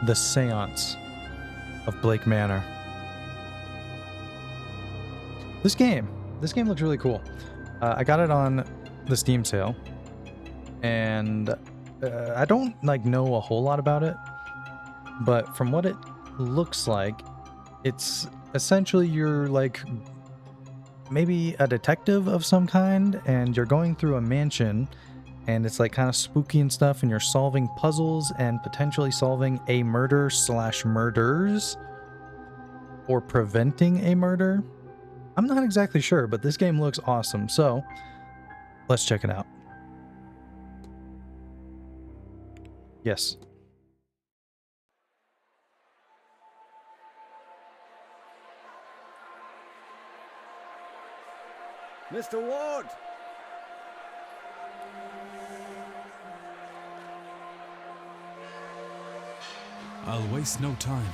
The Seance of Blake Manor. This game looks really cool. I got it on the Steam sale, and I don't know a whole lot about it, but from what it looks like, it's essentially you're maybe a detective of some kind, and you're going through a mansion, and it's kind of spooky and stuff, and you're solving puzzles and potentially solving a murder / murders, or preventing a murder. I'm not exactly sure, but this game looks awesome, so let's check it out. Yes. Mr. Ward! I'll waste no time,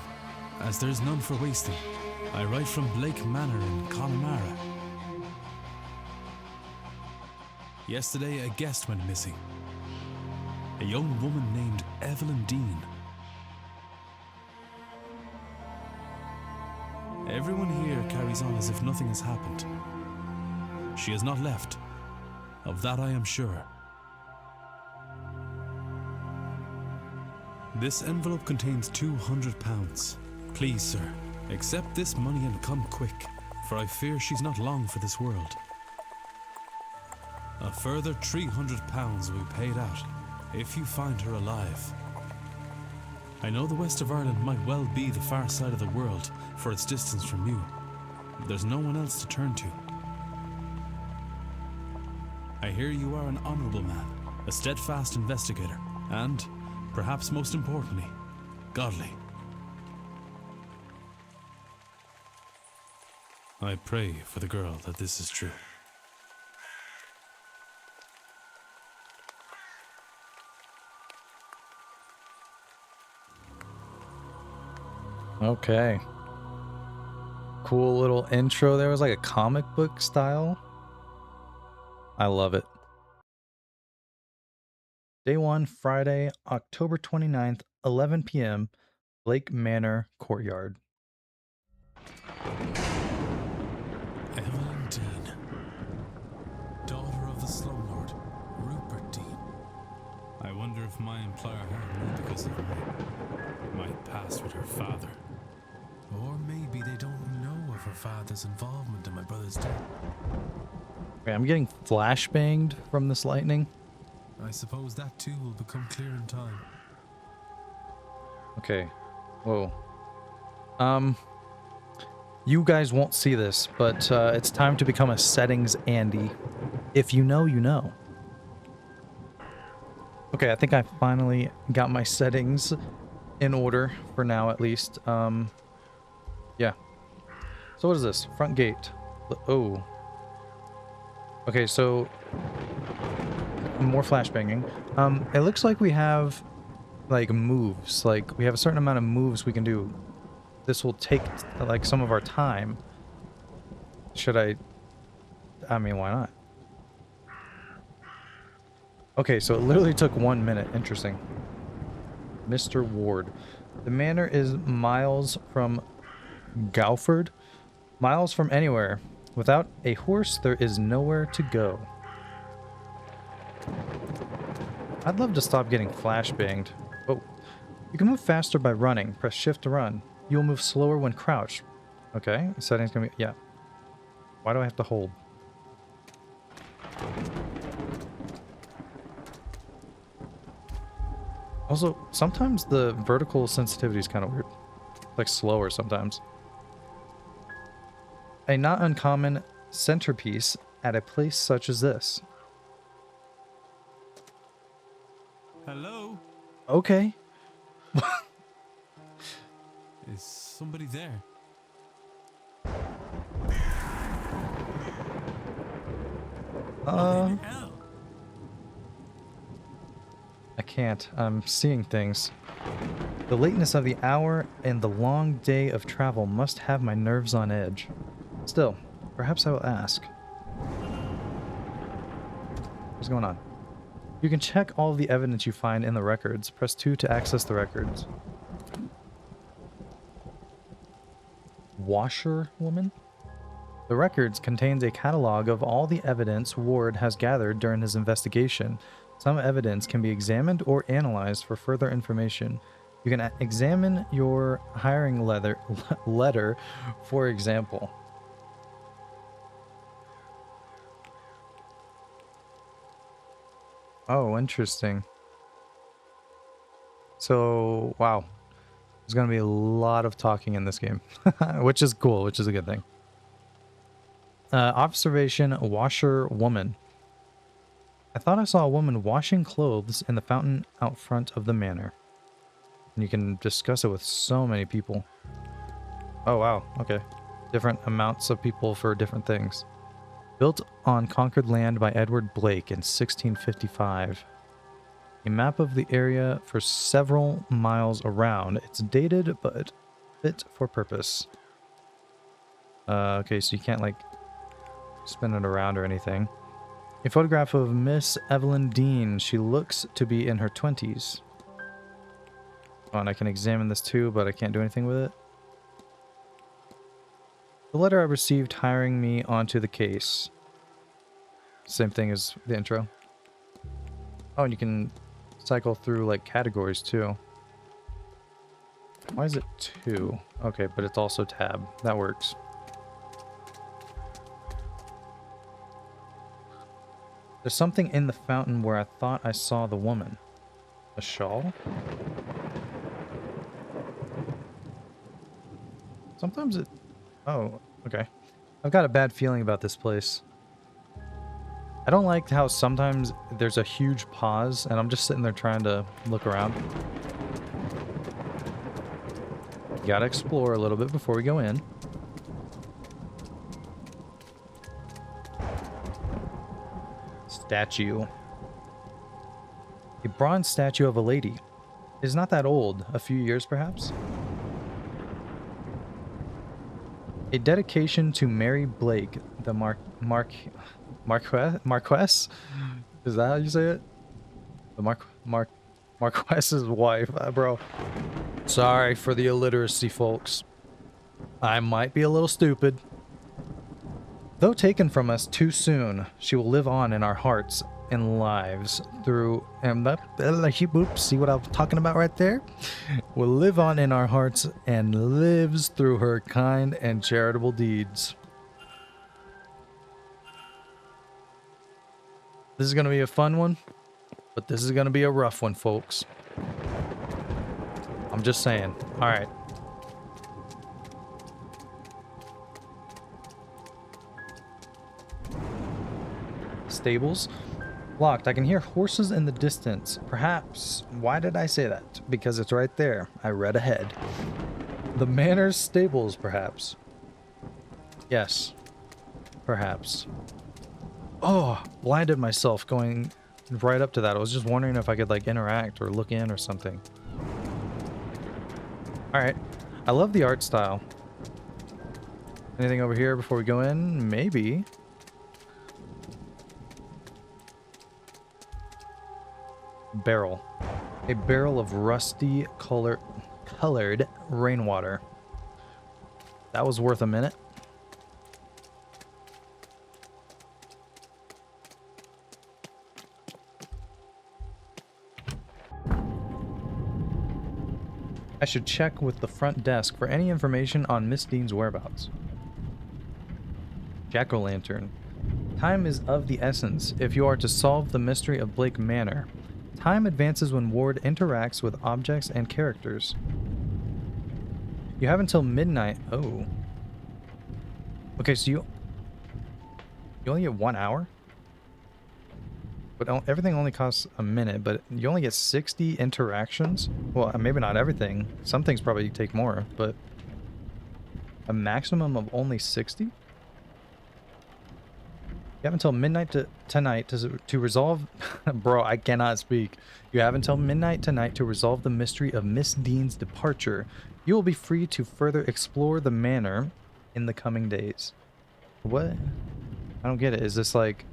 as there's none for wasting. I write from Blake Manor in Connemara. Yesterday, a guest went missing. A young woman named Evelyn Dean. Everyone here carries on as if nothing has happened. She has not left. Of that I am sure. This envelope contains £200. Please, sir, accept this money and come quick, for I fear she's not long for this world. A further £300 will be paid out if you find her alive. I know the west of Ireland might well be the far side of the world for its distance from you, but there's no one else to turn to. I hear you are an honourable man, a steadfast investigator, and, perhaps most importantly, godly. I pray for the girl that this is true. Okay. Cool little intro. There was a comic book style. I love it. Day 1, Friday, October 29th, 11 p.m., Blake Manor Courtyard. Evelyn Dean, daughter of the slumlord, Rupert Dean. I wonder if my employer hired me because of my past with her father. Or maybe they don't know of her father's involvement in my brother's death. Okay, I'm getting flashbanged from this lightning. I suppose that too will become clear in time. Okay. Whoa. You guys won't see this, but it's time to become a settings Andy. If you know, you know. Okay, I think I finally got my settings in order for now, at least. Yeah. So what is this? Front gate. Oh. Okay, so more flashbanging. It looks like we have moves. We have a certain amount of moves we can do. This will take some of our time. Should I mean, why not? Okay, so it literally took 1 minute. Interesting. Mr. Ward. The manor is miles from Gauford. Miles from anywhere. Without a horse, there is nowhere to go. I'd love to stop getting flashbanged. Oh. You can move faster by running. Press shift to run. You will move slower when crouched. Okay. Settings gonna be... Yeah. Why do I have to hold? Also, sometimes the vertical sensitivity is kind of weird. Slower sometimes. A not uncommon centerpiece at a place such as this. Hello? Okay. Is somebody there? I can't. I'm seeing things. The lateness of the hour and the long day of travel must have my nerves on edge. Still, perhaps I will ask. What's going on? You can check all of the evidence you find in the records. Press 2 to access the records. washerwoman. The records contains a catalog of all the evidence Ward has gathered during his investigation. Some evidence can be examined or analyzed for further information. You can examine your hiring letter, for example. Oh, interesting. So, wow. There's going to be a lot of talking in this game, which is cool, which is a good thing. Observation, washerwoman. I thought I saw a woman washing clothes in the fountain out front of the manor. And you can discuss it with so many people. Oh, wow. Okay. Different amounts of people for different things. Built on conquered land by Edward Blake in 1655. A map of the area for several miles around. It's dated, but fit for purpose. Okay, so you can't, like, spin it around or anything. A photograph of Miss Evelyn Dean. She looks to be in her 20s. Oh, and I can examine this too, but I can't do anything with it. The letter I received hiring me onto the case. Same thing as the intro. Oh, and you can cycle through, like, categories too. Why is it 2? Okay, but it's also tab. That works. There's something in the fountain where I thought I saw the woman. A shawl? Sometimes it... Oh, okay. I've got a bad feeling about this place. I don't like how sometimes there's a huge pause and I'm just sitting there trying to look around. Gotta explore a little bit before we go in. Statue. A bronze statue of a lady. It is not that old, a few years perhaps. A dedication to Mary Blake, the Marquess? Is that how you say it? The Marquess's wife, bro. Sorry for the illiteracy, folks. I might be a little stupid. Though taken from us too soon, she will live on in our hearts and lives through... see what I'm talking about right there? Will live on in our hearts and lives through her kind and charitable deeds. This is going to be a fun one, but this is going to be a rough one, folks. I'm just saying. All right. Stables. Locked. I can hear horses in the distance. Perhaps. Why did I say that? Because it's right there. I read ahead. The Manor's stables, perhaps. Yes. Perhaps. Oh, blinded myself going right up to that. I was just wondering if I could, like, interact or look in or something. Alright. I love the art style. Anything over here before we go in? Maybe. Barrel. A barrel of rusty colored rainwater. That was worth a minute. I should check with the front desk for any information on Miss Dean's whereabouts. Jack-o'-lantern. Time is of the essence if you are to solve the mystery of Blake Manor. Time advances when Ward interacts with objects and characters. You have until midnight. Oh. Okay, so you only get 1 hour? But everything only costs a minute, but you only get 60 interactions? Well, maybe not everything. Some things probably take more, but a maximum of only 60? You have until midnight tonight to resolve... Bro, I cannot speak. You have until midnight tonight to resolve the mystery of Miss Dean's departure. You will be free to further explore the manor in the coming days. What? I don't get it. Is this like...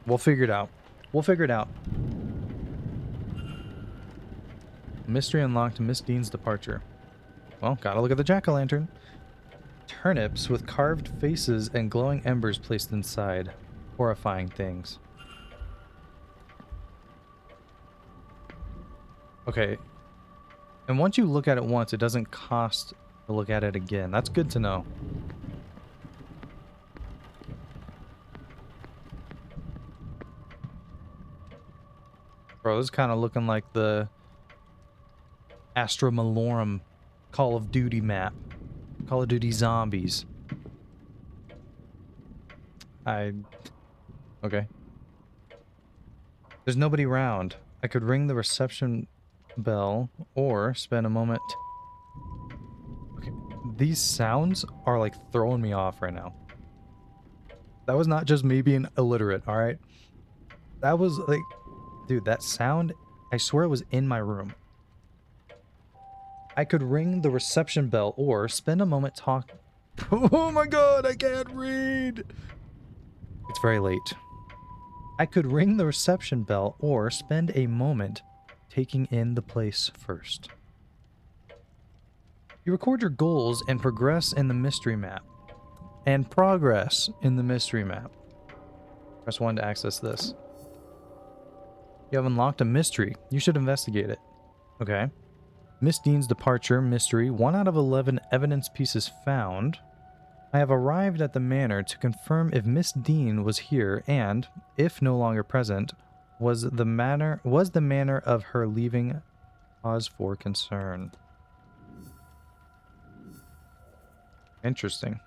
We'll figure it out. We'll figure it out. Mystery unlocked. Miss Dean's departure. Well, gotta look at the jack-o'-lantern. Turnips with carved faces and glowing embers placed inside. Horrifying things. Okay. And once you look at it once, it doesn't cost to look at it again. That's good to know. Bro, this is kind of looking like the Astra Malorum Call of Duty map. Call of Duty Zombies. Okay. There's nobody around. I could ring the reception bell or spend a moment... Okay. These sounds are like throwing me off right now. That was not just me being illiterate, alright? That was like... Dude, that sound, I swear it was in my room. I could ring the reception bell or spend a moment talking... Oh my god, I can't read! It's very late. I could ring the reception bell or spend a moment taking in the place first. You record your goals and progress in the mystery map. Press 1 to access this. You have unlocked a mystery. You should investigate it. Okay. Miss Dean's departure, mystery. 1 out of 11 evidence pieces found. I have arrived at the manor to confirm if Miss Dean was here and, if no longer present, was the manner of her leaving cause for concern. Interesting.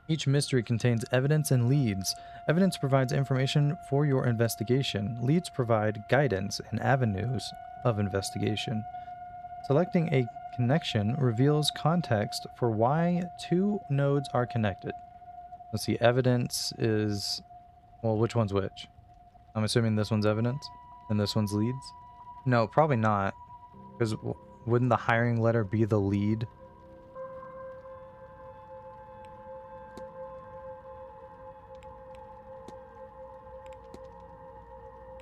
Each mystery contains evidence and leads. Evidence provides information for your investigation. Leads provide guidance and avenues of investigation. Selecting a connection reveals context for why 2 nodes are connected. Let's see, evidence is... Well, which one's which? I'm assuming this one's evidence and this one's leads? No, probably not. Because wouldn't the hiring letter be the lead?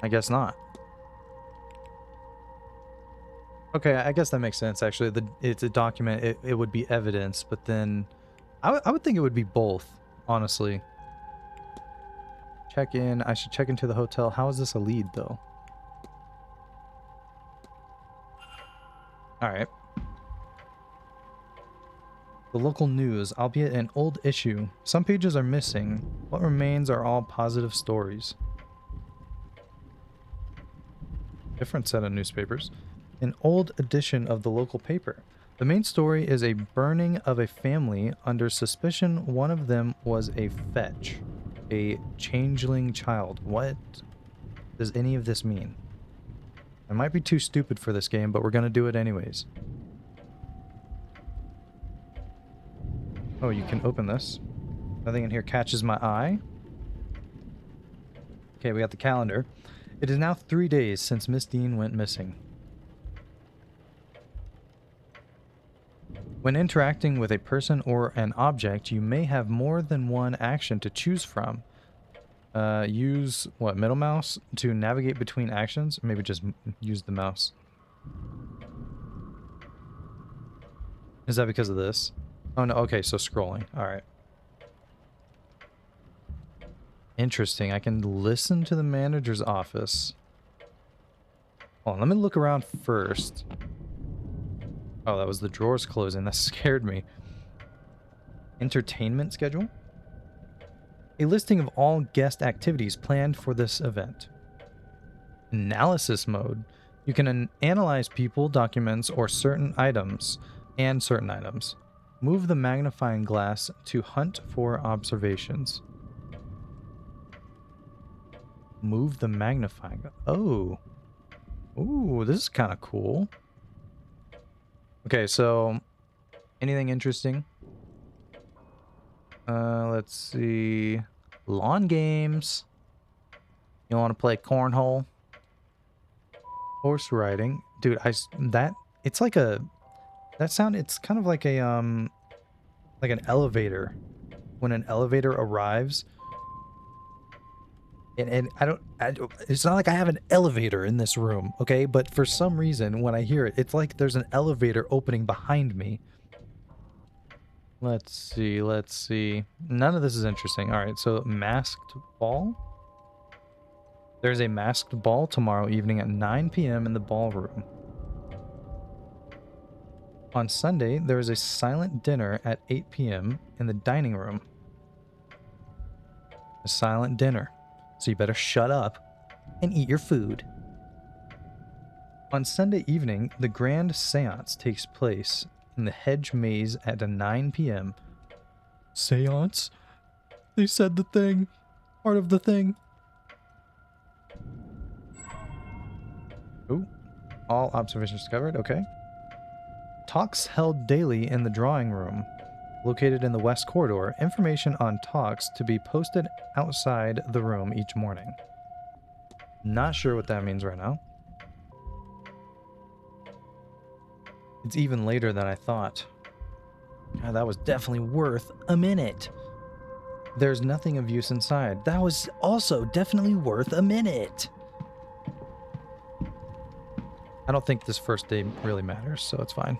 I guess not. Okay, I guess that makes sense, actually. It's a document, it would be evidence, but then... I would think it would be both, honestly. Check in. I should check into the hotel. How is this a lead, though? Alright. The local news, albeit an old issue. Some pages are missing. What remains are all positive stories. Different set of newspapers. An old edition of the local paper. The main story is a burning of a family under suspicion one of them was a fetch. A changeling child. What does any of this mean? I might be too stupid for this game, but we're gonna do it anyways. Oh, you can open this. Nothing in here catches my eye. Okay, we got the calendar. It is now 3 days since Miss Dean went missing. When interacting with a person or an object, you may have more than one action to choose from. Use, what, middle mouse to navigate between actions? Maybe just use the mouse. Is that because of this? Oh, no, okay, so scrolling. Alright. Interesting. I can listen to the manager's office. Hold on, let me look around first. Oh, that was the drawers closing. That scared me. Entertainment schedule? A listing of all guest activities planned for this event. Analysis mode. You can analyze people, documents, or certain items. Move the magnifying glass to hunt for observations. Move the magnifying glass. Oh. Ooh, this is kind of cool. Okay, so anything interesting? Let's see. Lawn games. You want to play cornhole? Horse riding. Dude, it's like a it's kind of like a like an elevator. When an elevator arrives, and I don't, it's not like I have an elevator in this room, okay? But for some reason, when I hear it, it's like there's an elevator opening behind me. Let's see, let's see. None of this is interesting. All right, so masked ball. There's a masked ball tomorrow evening at 9 p.m. in the ballroom. On Sunday, there is a silent dinner at 8 p.m. in the dining room. A silent dinner. So you better shut up and eat your food. On Sunday evening, the grand seance takes place in the hedge maze at 9 p.m. Seance? They said the thing. Part of the thing. Oh, all observations discovered. Okay. Talks held daily in the drawing room, located in the west corridor. Information on talks to be posted outside the room each morning. Not sure what that means right now. It's even later than I thought. God, that was definitely worth a minute. There's nothing of use inside. That was also definitely worth a minute. I don't think this first day really matters, so it's fine.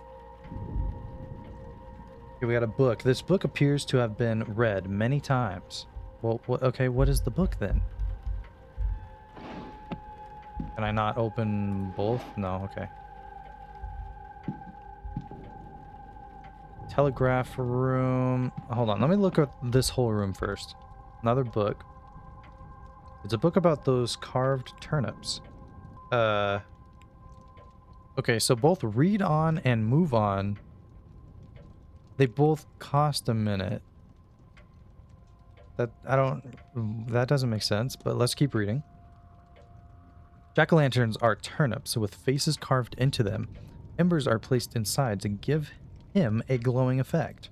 Here we got a book. This book appears to have been read many times. Well, okay, what is the book then? Can I not open both? No, okay. Telegraph room. Hold on, let me look at this whole room first. Another book. It's a book about those carved turnips. Okay, so both read on and move on. They both cost a minute. That doesn't make sense, but let's keep reading. Jack-o'-lanterns are turnips with faces carved into them. Embers are placed inside to give him a glowing effect.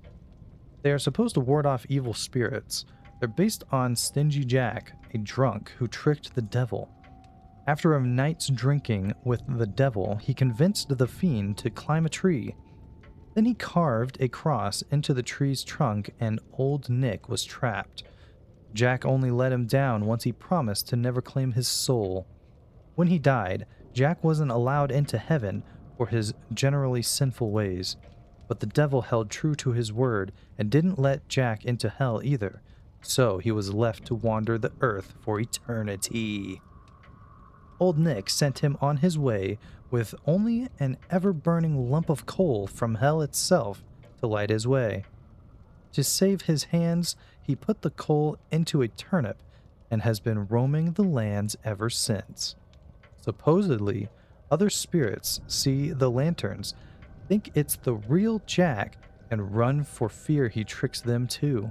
They are supposed to ward off evil spirits. They're based on Stingy Jack, a drunk who tricked the devil. After a night's drinking with the devil, he convinced the fiend to climb a tree. Then he carved a cross into the tree's trunk and Old Nick was trapped. Jack only let him down once he promised to never claim his soul. When he died, Jack wasn't allowed into heaven for his generally sinful ways, but the devil held true to his word and didn't let Jack into hell either, so he was left to wander the earth for eternity. Old Nick sent him on his way with only an ever-burning lump of coal from hell itself to light his way. To save his hands, he put the coal into a turnip and has been roaming the lands ever since. Supposedly, other spirits see the lanterns, think it's the real Jack, and run for fear he tricks them too.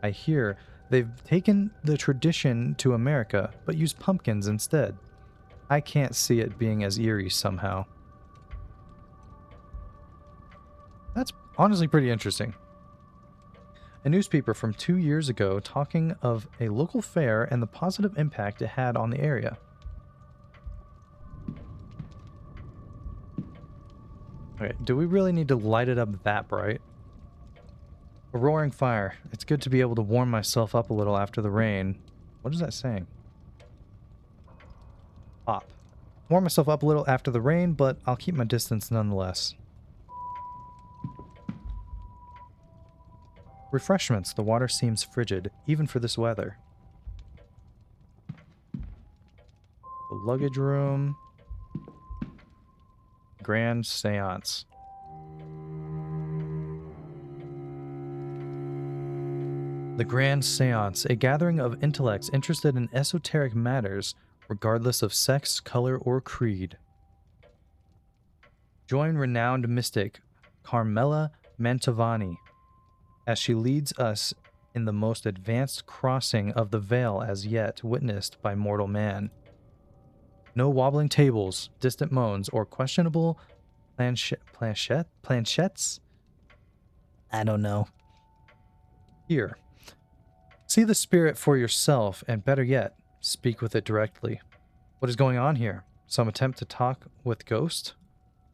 I hear they've taken the tradition to America, but use pumpkins instead. I can't see it being as eerie somehow. That's honestly pretty interesting. A newspaper from 2 years ago talking of a local fair and the positive impact it had on the area. Okay, do we really need to light it up that bright? A roaring fire. It's good to be able to warm myself up a little after the rain. What is that saying? Pop. Warm myself up a little after the rain, but I'll keep my distance nonetheless. Refreshments. The water seems frigid, even for this weather. The luggage room. Grand Seance. The Grand Seance, a gathering of intellects interested in esoteric matters, regardless of sex, color, or creed. Join renowned mystic Carmela Mantovani as she leads us in the most advanced crossing of the veil as yet witnessed by mortal man. No wobbling tables, distant moans, or questionable planchettes? I don't know. Here. See the spirit for yourself, and better yet, speak with it directly. What is going on here? Some attempt to talk with ghost?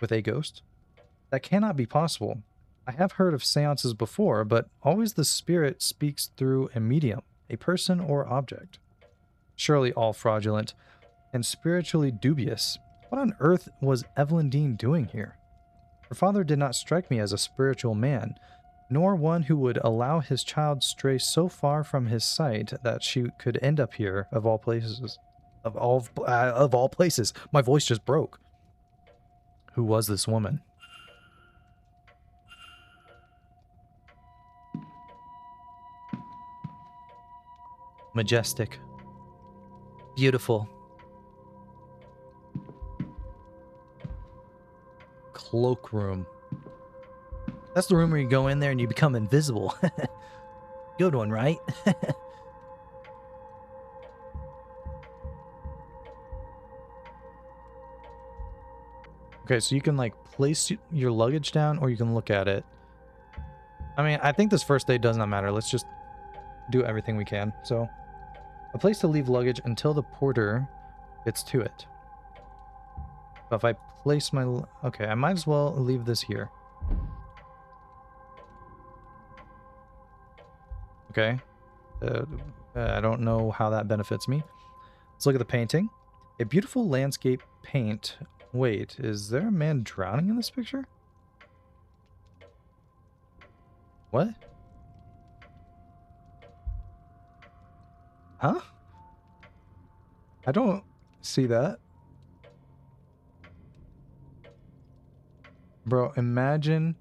With a ghost? That cannot be possible. I have heard of seances before, but always the spirit speaks through a medium, a person or object. Surely all fraudulent and spiritually dubious. What on earth was Evelyn Dean doing here? Her father did not strike me as a spiritual man, nor one who would allow his child stray so far from his sight that she could end up here, of all places. Of all places. My voice just broke. Who was this woman? Majestic. Beautiful. Cloakroom. That's the room where you go in there and you become invisible. Good one, right? Okay, so you can like place your luggage down or you can look at it. I mean, I think this first aid does not matter. Let's just do everything we can. So, a place to leave luggage until the porter gets to it. But if I place my... Okay, I might as well leave this here. Okay. I don't know how that benefits me. Let's look at the painting. A beautiful landscape paint. Wait, is there a man drowning in this picture? What? Huh? I don't see that. Bro, imagine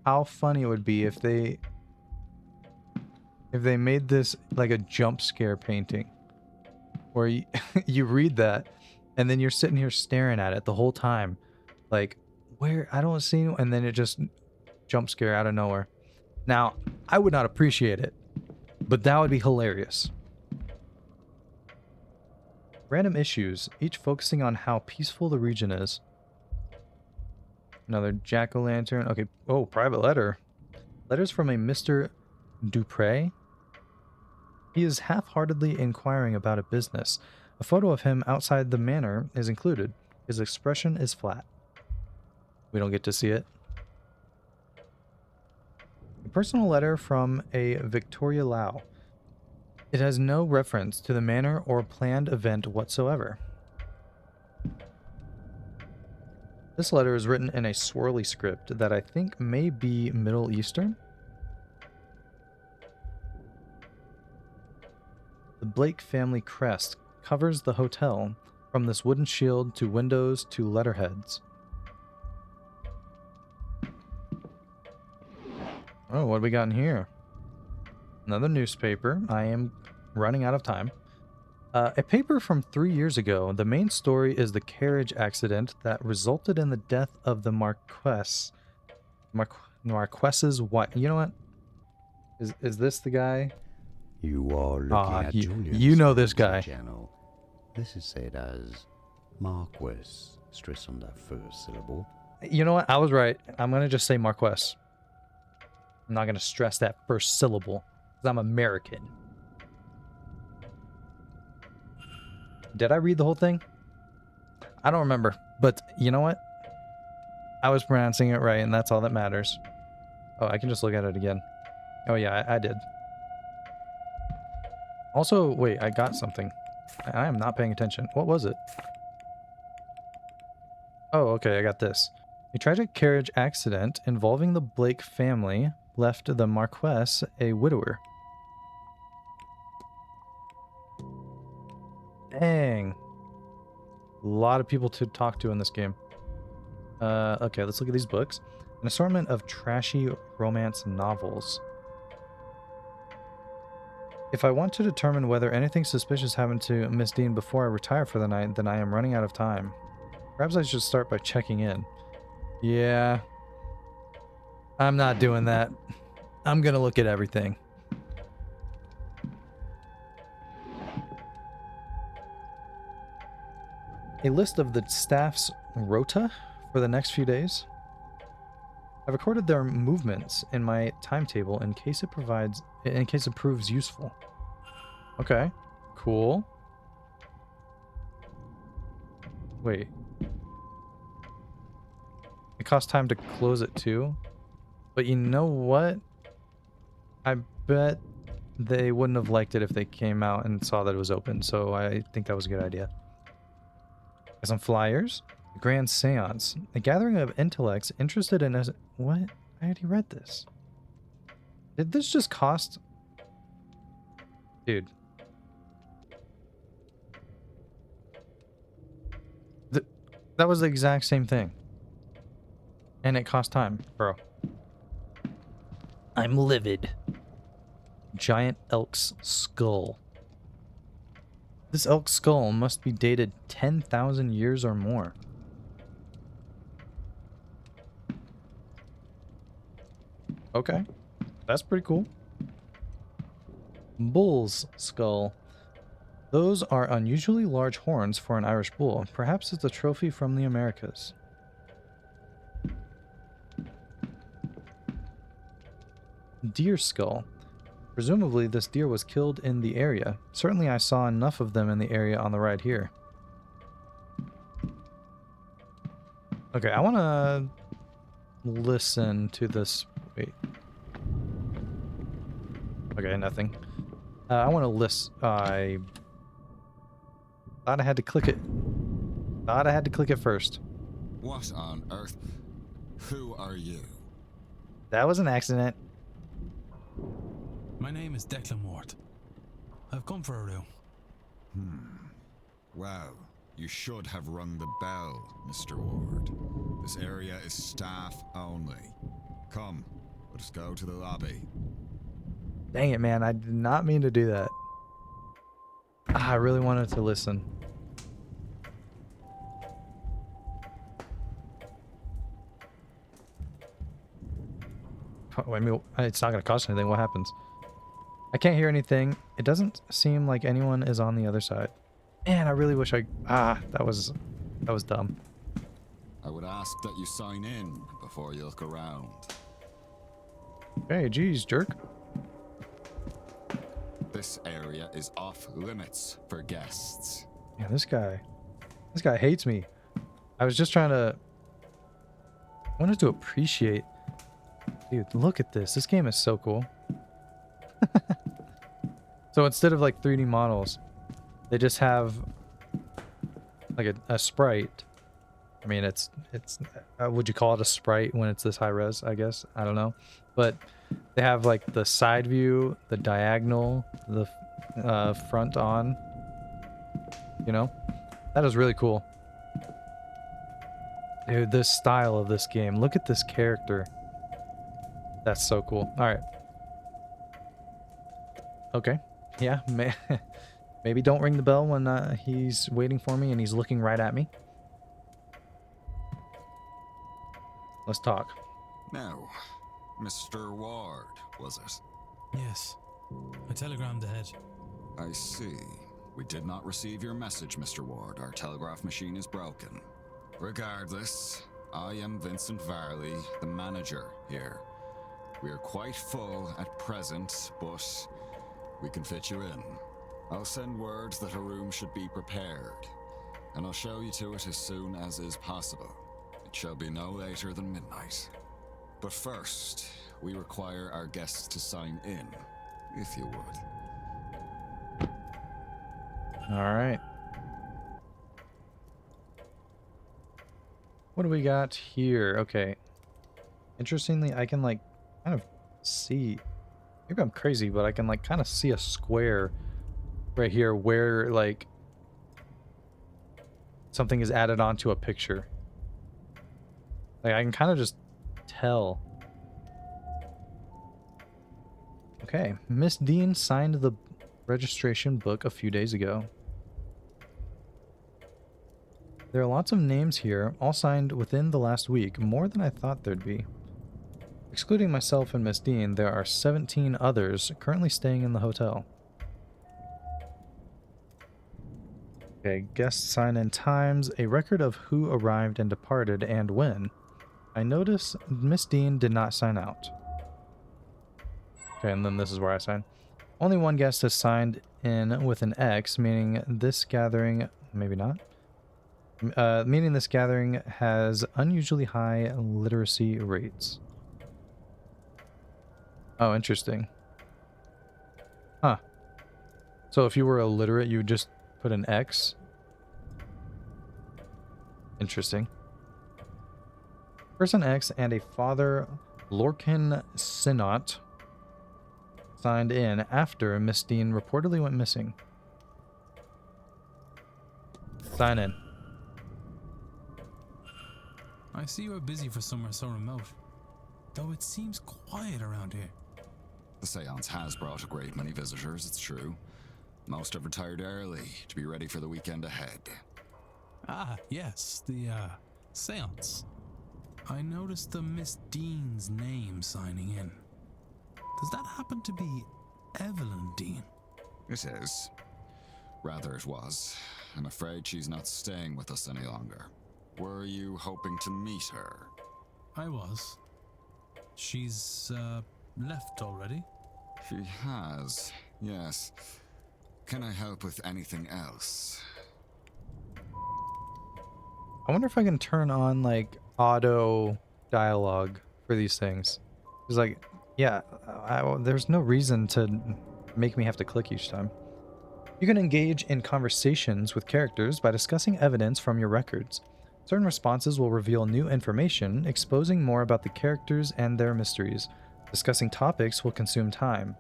how funny it would be if they made this like a jump scare painting where you, you read that and then you're sitting here staring at it the whole time. Like, where? I don't see, and then it just jump scare out of nowhere. Now, I would not appreciate it, but that would be hilarious. Random issues, each focusing on how peaceful the region is. Another jack-o'-lantern. Okay. Oh, private letter. Letters from a Mr. Dupre. He is half-heartedly inquiring about a business. A photo of him outside the manor is included. His expression is flat. We don't get to see it. A personal letter from a Victoria Lau. It has no reference to the manor or planned event whatsoever. This letter is written in a swirly script that I think may be Middle Eastern. The Blake family crest covers the hotel, from this wooden shield to windows to letterheads. Oh, what do we got in here? Another newspaper. I am running out of time. A paper from 3 years ago. The main story is the carriage accident that resulted in the death of the Marquess. Marquess's wife. You know what? Is this the guy? You are looking at Julian's you know this guy. channel. This is said as Marquess. Stress on that first syllable. You know what? I was right. I'm going to just say Marquess. I'm not going to stress that first syllable because I'm American. Did I read the whole thing? I don't remember. But you know what? I was pronouncing it right, and that's all that matters. Oh, I can just look at it again. Oh, yeah, I did. Also, wait, I got something. I am not paying attention. What was it? Oh, okay, I got this. A tragic carriage accident involving the Blake family left the Marquess a widower. Dang. A lot of people to talk to in this game. Okay, let's look at these books. An assortment of trashy romance novels. If I want to determine whether anything suspicious happened to Miss Dean before I retire for the night, then I am running out of time. Perhaps I should start by checking in. Yeah. I'm not doing that. I'm gonna look at everything. A list of the staff's rota for the next few days. I've recorded their movements in my timetable in case it proves useful. Okay, cool. Wait. It costs time to close it too. But you know what? I bet they wouldn't have liked it if they came out and saw that it was open, so I think that was a good idea. Got some flyers. The Grand Seance. A gathering of intellects interested in... What? I already read this. Did this just cost? Dude. That was the exact same thing. And it cost time, bro. I'm livid. Giant elk's skull. This elk skull must be dated 10,000 years or more. Okay. That's pretty cool. Bull's skull. Those are unusually large horns for an Irish bull. Perhaps it's a trophy from the Americas. Deer skull. Presumably this deer was killed in the area. Certainly I saw enough of them in the area on the ride here. Okay, I want to listen to this. Wait. Okay, nothing. I want to listen. I thought I had to click it. Thought I had to click it first. What on earth? Who are you? That was an accident. My name is Declan Ward. I've come for a room. Well, you should have rung the bell, Mr. Ward. This area is staff only. Come, let us go to the lobby. Dang it, man. I did not mean to do that. I really wanted to listen. I mean, it's not going to cost anything. What happens? I can't hear anything. It doesn't seem like anyone is on the other side. Man, I really wish I... that was dumb. I would ask that you sign in before you look around. Hey, geez, jerk. This area is off limits for guests. Yeah, this guy hates me. I was just trying to... I wanted to appreciate... Dude, look at this. This game is so cool. So instead of like 3D models, they just have like a sprite. I mean, it's would you call it a sprite when it's this high res? I guess, I don't know, but they have like the side view, the diagonal, the front on. You know, that is really cool. Dude, this style of this game. Look at this character. That's so cool. All right. Okay. Yeah, maybe don't ring the bell when he's waiting for me and he's looking right at me. Let's talk. Now, Mr. Ward, was it? Yes. I telegrammed ahead. I see. We did not receive your message, Mr. Ward. Our telegraph machine is broken. Regardless, I am Vincent Varley, the manager here. We are quite full at present, but we can fit you in. I'll send word that a room should be prepared, and I'll show you to it as soon as is possible. It shall be no later than midnight. But first, we require our guests to sign in, if you would. All right. What do we got here? Okay. Interestingly, I can like kind of see... Maybe I'm crazy, but I can like kind of see a square right here where like something is added onto a picture. Like I can kind of just tell. Okay, Miss Dean signed the registration book a few days ago. There are lots of names here, all signed within the last week, more than I thought there'd be. Excluding myself and Miss Dean, there are 17 others currently staying in the hotel. Okay, guest sign-in times, a record of who arrived and departed and when. I notice Miss Dean did not sign out. Okay, and then this is where I sign. Only one guest has signed in with an X, meaning this gathering... Maybe not. Meaning this gathering has unusually high literacy rates. Oh, interesting. Huh. So if you were illiterate, you would just put an X? Interesting. Person X and a Father Lorcan Synot signed in after Miss Dean reportedly went missing. Sign in. I see you are busy for somewhere so remote, though it seems quiet around here. The Seance has brought a great many visitors, it's true. Most have retired early to be ready for the weekend ahead. Ah, yes, the, Seance. I noticed the Miss Dean's name signing in. Does that happen to be Evelyn Dean? It is. Rather, it was. I'm afraid she's not staying with us any longer. Were you hoping to meet her? I was. She's, left already? She has, yes. Can I help with anything else? I wonder if I can turn on like auto dialogue for these things. It's like, yeah, there's no reason to make me have to click each time. You can engage in conversations with characters by discussing evidence from your records. Certain responses will reveal new information, exposing more about the characters and their mysteries. Discussing topics will consume time.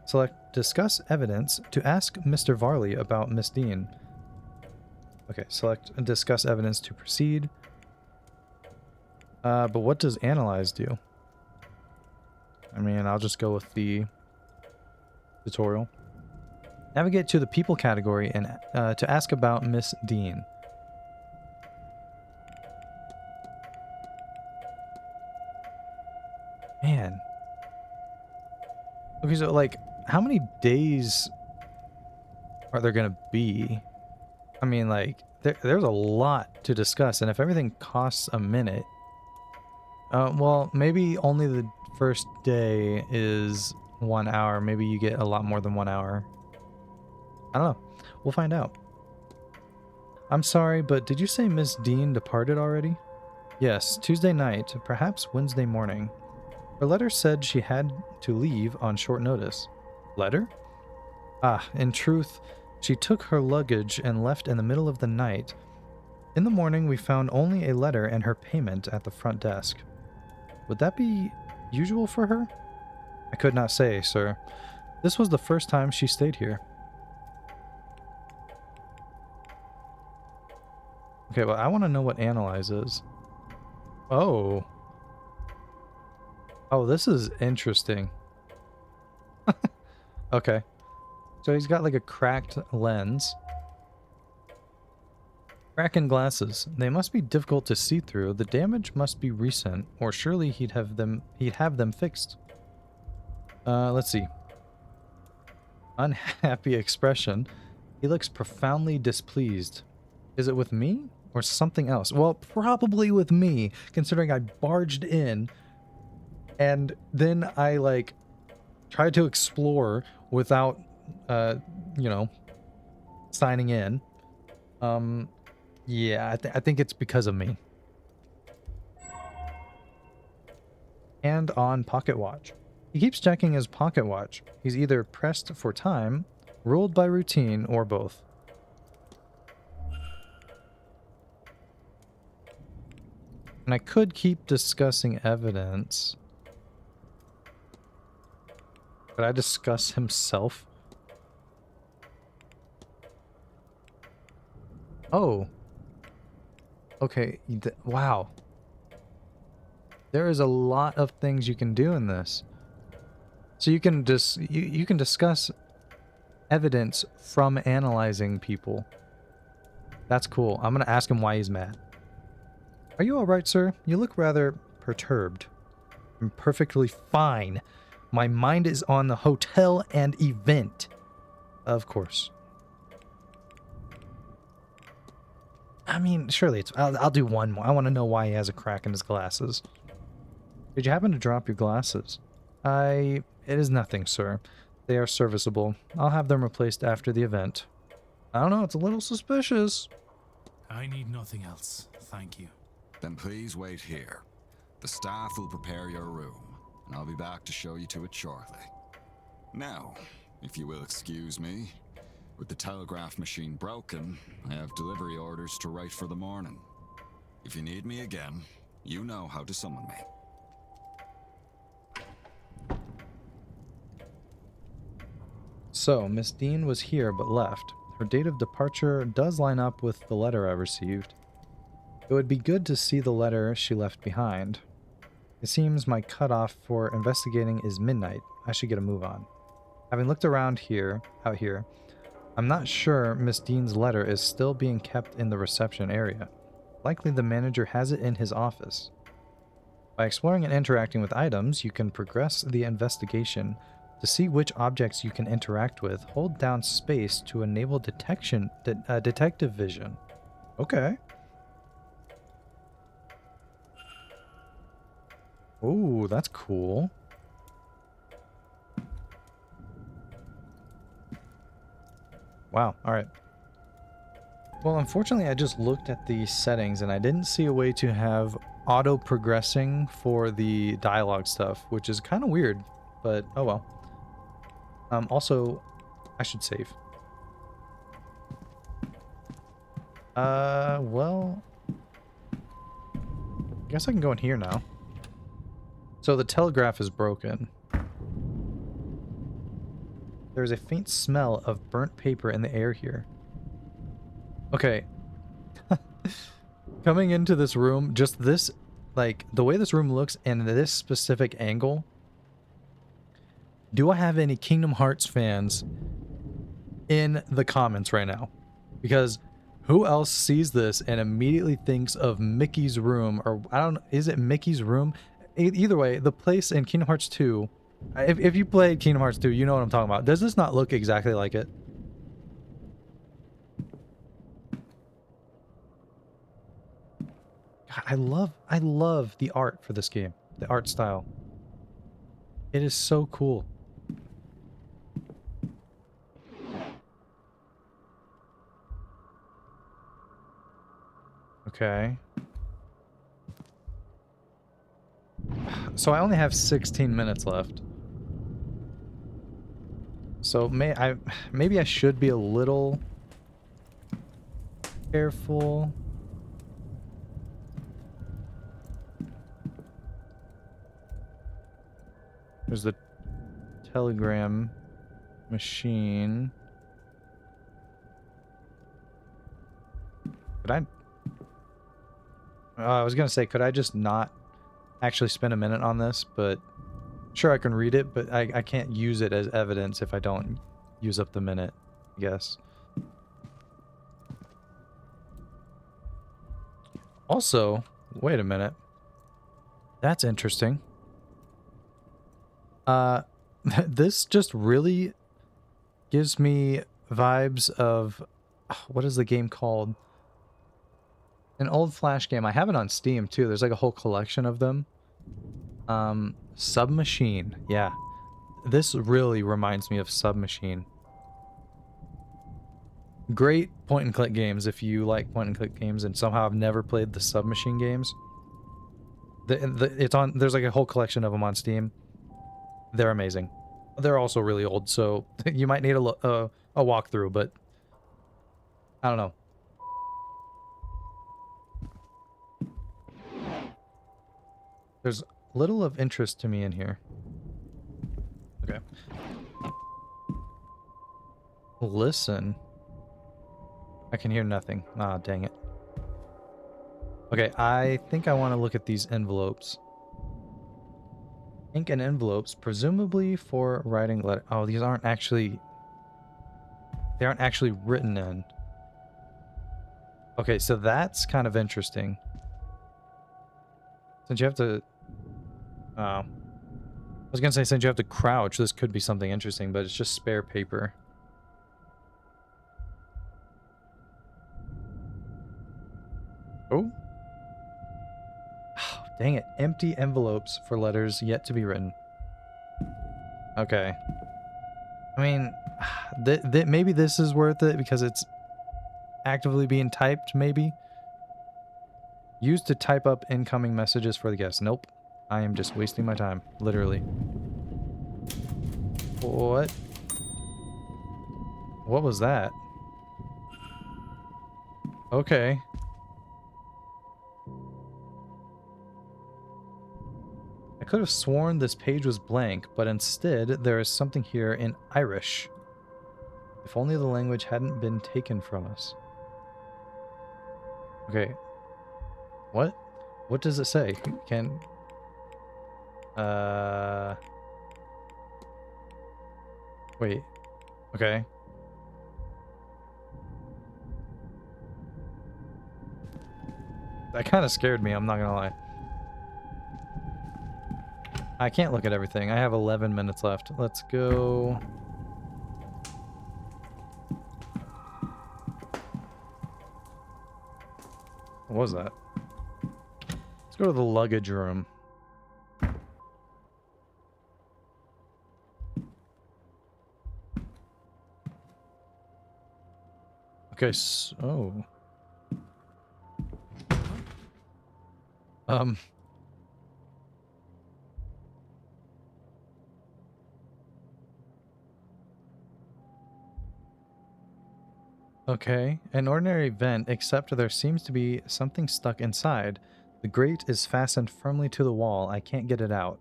Select Discuss Evidence to ask Mr. Varley about Miss Dean. Okay, select Discuss Evidence to proceed. But what does Analyze do? I mean, I'll just go with the tutorial. Navigate to the People category and to ask about Miss Dean. Man. Okay, so like, how many days are there gonna be? I mean, like, there's a lot to discuss, and if everything costs a minute, well, maybe only the first day is 1 hour. Maybe you get a lot more than 1 hour. I don't know. We'll find out. I'm sorry, but did you say Miss Dean departed already? Yes, Tuesday night, perhaps Wednesday morning. Her letter said she had to leave on short notice. Letter? Ah, in truth, she took her luggage and left in the middle of the night. In the morning, we found only a letter and her payment at the front desk. Would that be usual for her? I could not say, sir. This was the first time she stayed here. Okay, well, I want to know what Analyze is. Oh. Oh, this is interesting. Okay. So he's got like a cracked lens. Crack in glasses. They must be difficult to see through. The damage must be recent, or surely he'd have them fixed. Let's see. Unhappy expression. He looks profoundly displeased. Is it with me or something else? Well, probably with me, considering I barged in and then I like tried to explore without you know, signing in. Yeah, I think it's because of me. And on pocket watch. He keeps checking his pocket watch. He's either pressed for time, ruled by routine, or both. And I could keep discussing evidence. Could I discuss himself? Oh. Okay. Wow. There is a lot of things you can do in this. So you can you can discuss evidence from analyzing people. That's cool. I'm gonna ask him why he's mad. Are you alright, sir? You look rather perturbed. I'm perfectly fine. My mind is on the hotel and event. Of course. I mean, surely it's... I'll do one more. I want to know why he has a crack in his glasses. Did you happen to drop your glasses? It is nothing, sir. They are serviceable. I'll have them replaced after the event. I don't know, it's a little suspicious. I need nothing else, thank you. Then please wait here. The staff will prepare your room, and I'll be back to show you to it shortly. Now, if you will excuse me, with the telegraph machine broken, I have delivery orders to write for the morning. If you need me again, you know how to summon me. So, Miss Dean was here but left. Her date of departure does line up with the letter I received. It would be good to see the letter she left behind. It seems my cutoff for investigating is midnight. I should get a move on. Having looked around out here, I'm not sure Miss Dean's letter is still being kept in the reception area. Likely the manager has it in his office. By exploring and interacting with items, you can progress the investigation. To see which objects you can interact with, hold down space to enable detective vision. Okay. Ooh, that's cool. Wow, alright. Well, unfortunately, I just looked at the settings and I didn't see a way to have auto-progressing for the dialogue stuff, which is kind of weird, but oh well. Also, I should save. Well, I guess I can go in here now. So the telegraph is broken. There's a faint smell of burnt paper in the air here. Okay. Coming into this room, just this, like, the way this room looks and this specific angle. Do I have any Kingdom Hearts fans in the comments right now? Because who else sees this and immediately thinks of Mickey's room, or I don't know, is it Mickey's room? Either way, the place in Kingdom Hearts 2, if you played Kingdom Hearts 2, you know what I'm talking about. Does this not look exactly like it? God, I love the art for this game, the art style. It is so cool. Okay. So I only have 16 minutes left. So maybe I should be a little careful. There's the telegram machine. Could I was gonna say, could I just not actually spend a minute on this? But sure, I can read it, but I can't use it as evidence if I don't use up the minute, I guess. Also, wait a minute. That's interesting. This just really gives me vibes of, what is the game called? An old Flash game. I have it on Steam too. There's like a whole collection of them. Submachine. Yeah. This really reminds me of Submachine. Great point and click games if you like point and click games and somehow I've never played the Submachine games. There's like a whole collection of them on Steam. They're amazing. They're also really old, so you might need a walkthrough, but I don't know. There's little of interest to me in here. Okay. Listen. I can hear nothing. Ah, dang it. Okay, I think I want to look at these envelopes. Ink and envelopes, presumably for writing letter. Oh, these aren't actually... They aren't actually written in. Okay, so that's kind of interesting. Since you have to... I was gonna say, since you have to crouch, this could be something interesting, but it's just spare paper. Oh. Oh, dang it. Empty envelopes for letters yet to be written. Okay. I mean, maybe this is worth it because it's actively being typed, maybe? Used to type up incoming messages for the guests. Nope. I am just wasting my time. Literally. What? What was that? Okay. I could have sworn this page was blank, but instead there is something here in Irish. If only the language hadn't been taken from us. Okay. What? What does it say? Can... Wait. Okay. That kind of scared me, I'm not gonna lie. I can't look at everything. I have 11 minutes left. Let's go... What was that? Let's go to the luggage room. Okay, so... Okay, an ordinary vent, except there seems to be something stuck inside. The grate is fastened firmly to the wall. I can't get it out.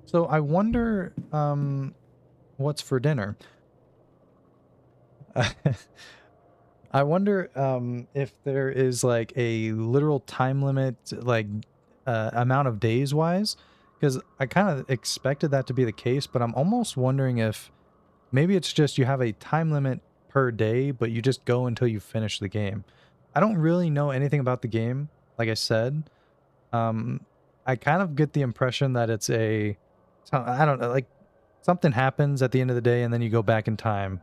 So I wonder, what's for dinner? I wonder, if there is like a literal time limit, like, amount of days wise, because I kind of expected that to be the case, but I'm almost wondering if maybe it's just you have a time limit per day, but you just go until you finish the game. I don't really know anything about the game, like I said. I kind of get the impression that it's a, I don't know, like something happens at the end of the day and then you go back in time.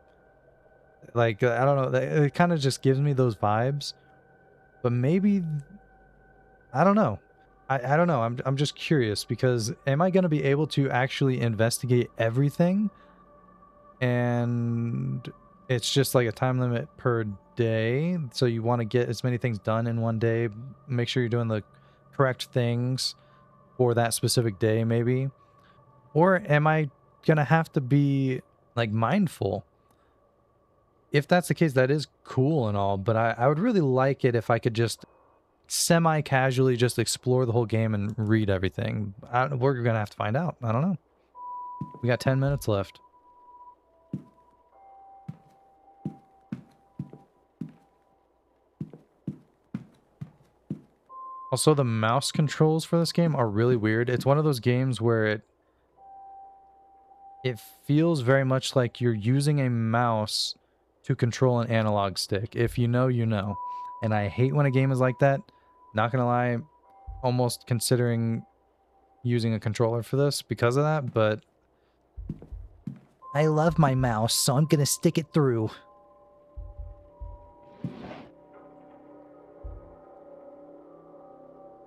Like, I don't know, it kind of just gives me those vibes. But maybe, I don't know. I don't know. I'm just curious because am I going to be able to actually investigate everything? And it's just like a time limit per day. So you want to get as many things done in one day. Make sure you're doing the correct things for that specific day, maybe. Or am I going to have to be like mindful? If that's the case, that is cool and all, but I would really like it if I could just semi-casually just explore the whole game and read everything. We're going to have to find out. I don't know. We got 10 minutes left. Also, the mouse controls for this game are really weird. It's one of those games where it feels very much like you're using a mouse to control an analog stick. If you know, you know. And I hate when a game is like that. Not gonna lie, almost considering using a controller for this because of that, but I love my mouse, so I'm gonna stick it through.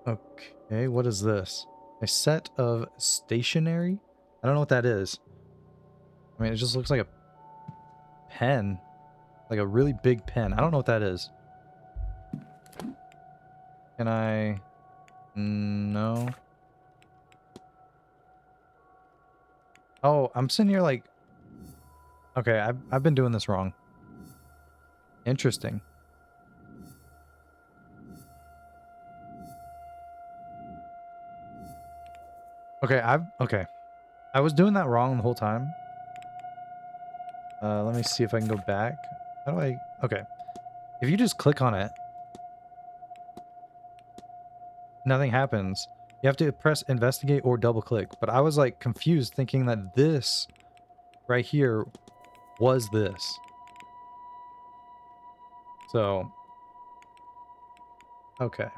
Okay, what is this? A set of stationery? I don't know what that is. I mean, it just looks like a pen. Like a really big pen. I don't know what that is. Can I... No. Oh, I'm sitting here like... Okay, I've been doing this wrong. Interesting. Okay, okay. I was doing that wrong the whole time. Let me see if I can go back. How do I... Okay. If you just click on it, nothing happens. You have to press investigate or double click. But I was like confused thinking that this right here was this. So, okay.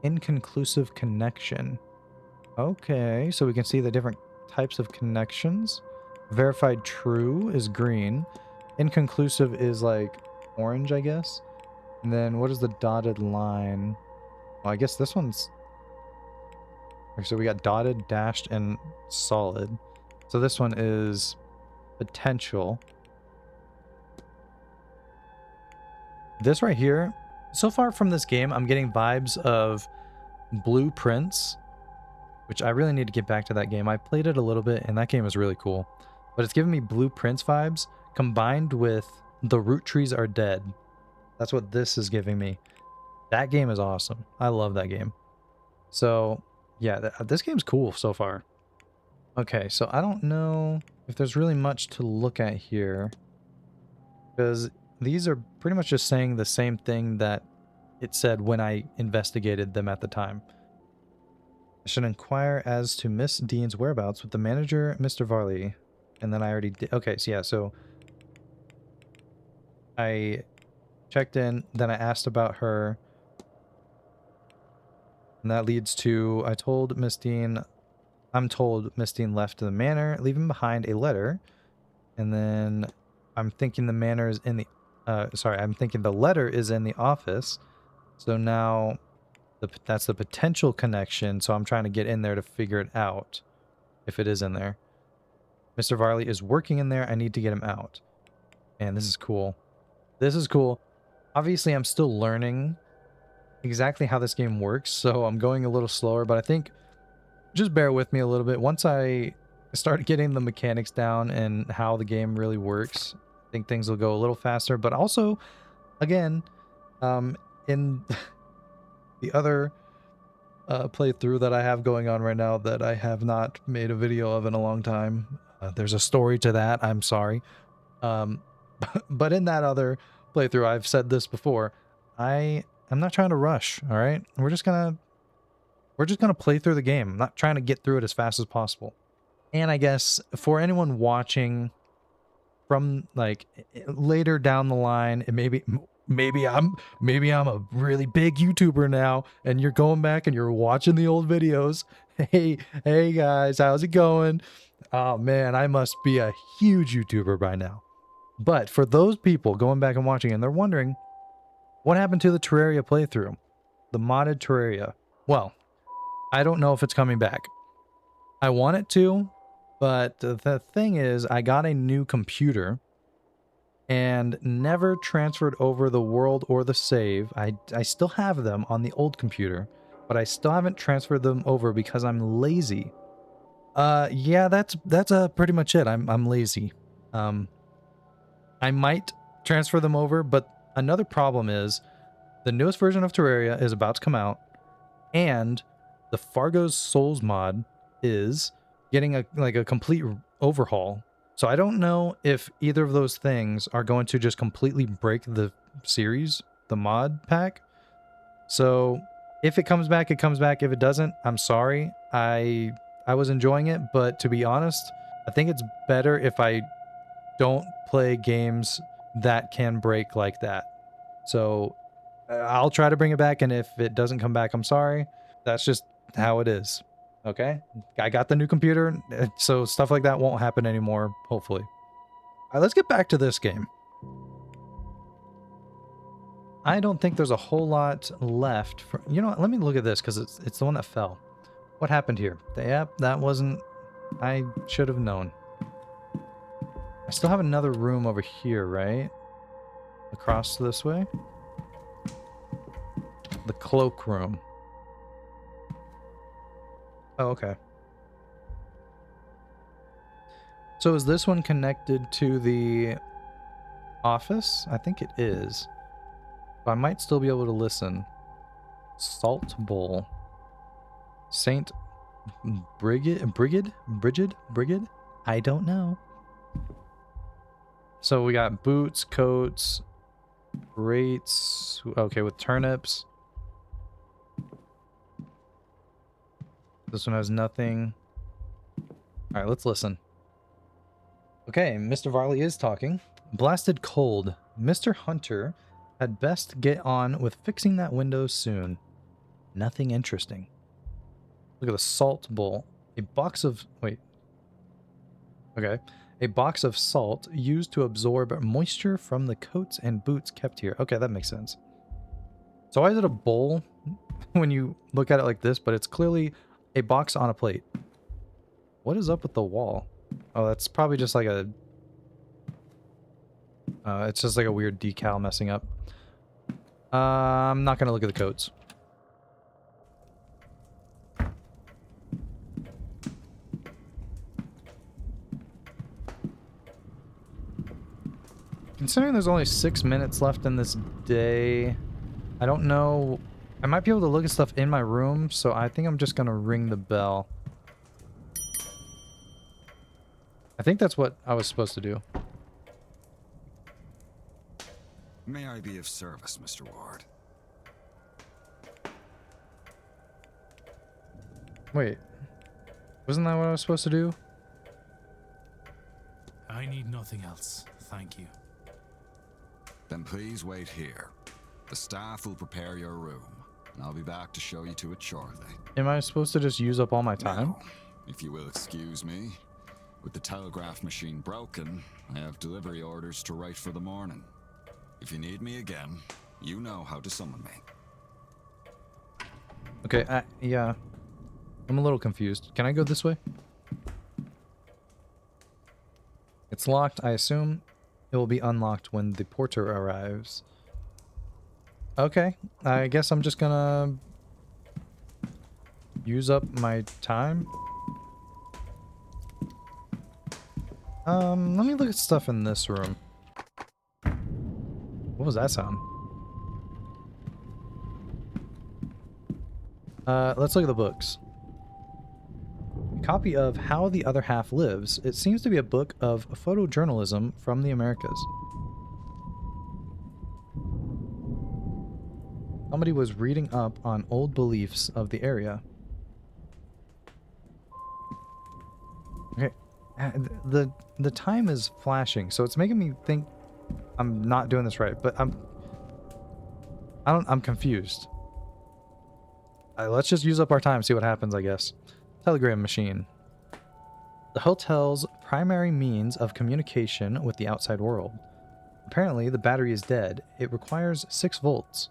Inconclusive connection. Okay, so we can see the different types of connections. Verified true is green. Inconclusive is like orange, I guess. And then what is the dotted line? Well, I guess this one's... Okay, so we got dotted, dashed, and solid. So this one is potential. This right here, so far from this game, I'm getting vibes of Blueprints, which I really need to get back to that game. I played it a little bit, and that game is really cool. But it's giving me Blueprints vibes combined with The Root Trees Are Dead. That's what this is giving me. That game is awesome. I love that game. So, yeah, this game's cool so far. Okay, so I don't know if there's really much to look at here, because these are pretty much just saying the same thing that it said when I investigated them at the time. I should inquire as to Miss Dean's whereabouts with the manager, Mr. Varley. And then I already did. Okay, so yeah, so I checked in, then I asked about her. And that leads to, I'm told Miss Dean left the manor, leaving behind a letter. And then I'm thinking the manor is in the, I'm thinking the letter is in the office. So now that's the potential connection. So I'm trying to get in there to figure it out if it is in there. Mr. Varley is working in there. I need to get him out. And this is cool. This is cool. Obviously, I'm still learning exactly how this game works, so I'm going a little slower, but I think just bear with me a little bit. Once I start getting the mechanics down and how the game really works, I think things will go a little faster. But also, again, in the other playthrough that I have going on right now that I have not made a video of in a long time, there's a story to that. I'm sorry. But in that other playthrough, I've said this before, I'm not trying to rush, all right? We're just gonna play through the game. I'm not trying to get through it as fast as possible. And I guess for anyone watching from like later down the line, and maybe I'm a really big YouTuber now, and you're going back and you're watching the old videos. Hey guys, how's it going? Oh man, I must be a huge YouTuber by now. But for those people going back and watching and they're wondering, what happened to the Terraria playthrough? The modded Terraria. Well, I don't know if it's coming back. I want it to, but the thing is, I got a new computer and never transferred over the world or the save. I still have them on the old computer, but I still haven't transferred them over because I'm lazy. Yeah, that's pretty much it. I'm lazy. I might transfer them over, but another problem is the newest version of Terraria is about to come out, and the Fargo's Souls mod is getting a complete overhaul. So I don't know if either of those things are going to just completely break the series, the mod pack. So if it comes back, it comes back. If it doesn't, I'm sorry. I was enjoying it, but to be honest, I think it's better if I don't play games that can break like that. So I'll try to bring it back, and if it doesn't come back, I'm sorry. That's just how it is. Okay? I got the new computer, so stuff like that won't happen anymore, hopefully. All right, let's get back to this game. I don't think there's a whole lot left. You know what? Let me look at this, because it's the one that fell. What happened here? Yep, that wasn't... I should have known. I still have another room over here, right? Across this way? The cloak room. Oh, okay. So is this one connected to the office? I think it is. But I might still be able to listen. Salt Bowl. Saint Brigid? I don't know. So we got boots, coats, rates. Okay, with turnips. This one has nothing. All right, let's listen. Okay, Mr. Varley is talking. Blasted cold. Mr. Hunter had best get on with fixing that window soon. Nothing interesting. Look at the salt bowl. A box of... Wait. Okay. A box of salt used to absorb moisture from the coats and boots kept here. Okay, that makes sense. So why is it a bowl when you look at it like this, but it's clearly a box on a plate? What is up with the wall? Oh, that's probably just like a... it's just like a weird decal messing up. I'm not going to look at the coats. Considering there's only 6 minutes left in this day, I don't know I might be able to look at stuff in my room, so I think I'm just gonna ring the bell. I think that's what I was supposed to do. May I be of service, Mr. Ward? Wait. Wasn't that what I was supposed to do? I need nothing else, thank you. Then please wait here. The staff will prepare your room, and I'll be back to show you to it shortly. Am I supposed to just use up all my time? Now, if you will excuse me, with the telegraph machine broken, I have delivery orders to write for the morning. If you need me again, you know how to summon me. Okay, yeah. I'm a little confused. Can I go this way? It's locked. I assume it will be unlocked when the porter arrives. Okay, I guess I'm just gonna use up my time. Let me look at stuff in this room. What was that sound? Let's look at the books. A copy of How the Other Half Lives. It seems to be a book of photojournalism from the Americas. Somebody was reading up on old beliefs of the area. Okay, the time is flashing, so it's making me think I'm not doing this right, but I'm confused. Let's just use up our time, see what happens, I guess. Telegram machine. The hotel's primary means of communication with the outside world. Apparently, the battery is dead. It requires 6 volts.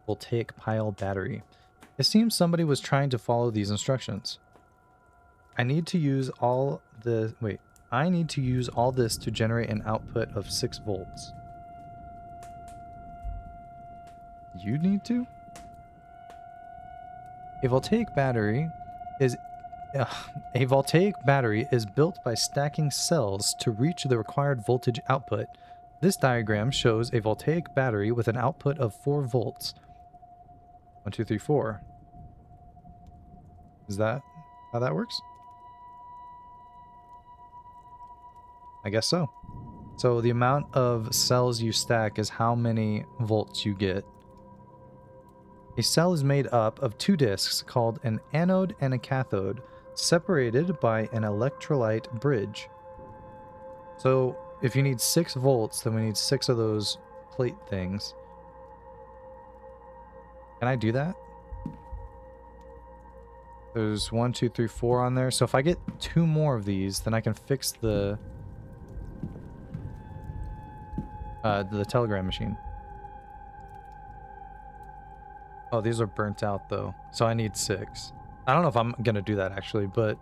Voltaic pile battery. It seems somebody was trying to follow these instructions. I need to use all this to generate an output of 6 volts. You need to? A voltaic battery is built by stacking cells to reach the required voltage output. This diagram shows a voltaic battery with an output of 4 volts. 1, 2, 3, 4. Is that how that works? I guess so. So the amount of cells you stack is how many volts you get. A cell is made up of 2 discs called an anode and a cathode, separated by an electrolyte bridge. So if you need 6 volts, then we need 6 of those plate things. Can I do that? There's 1, 2, 3, 4 on there. So if I get 2 more of these, then I can fix the telegram machine. Oh, these are burnt out though, so I need 6. I don't know if I'm gonna do that actually, but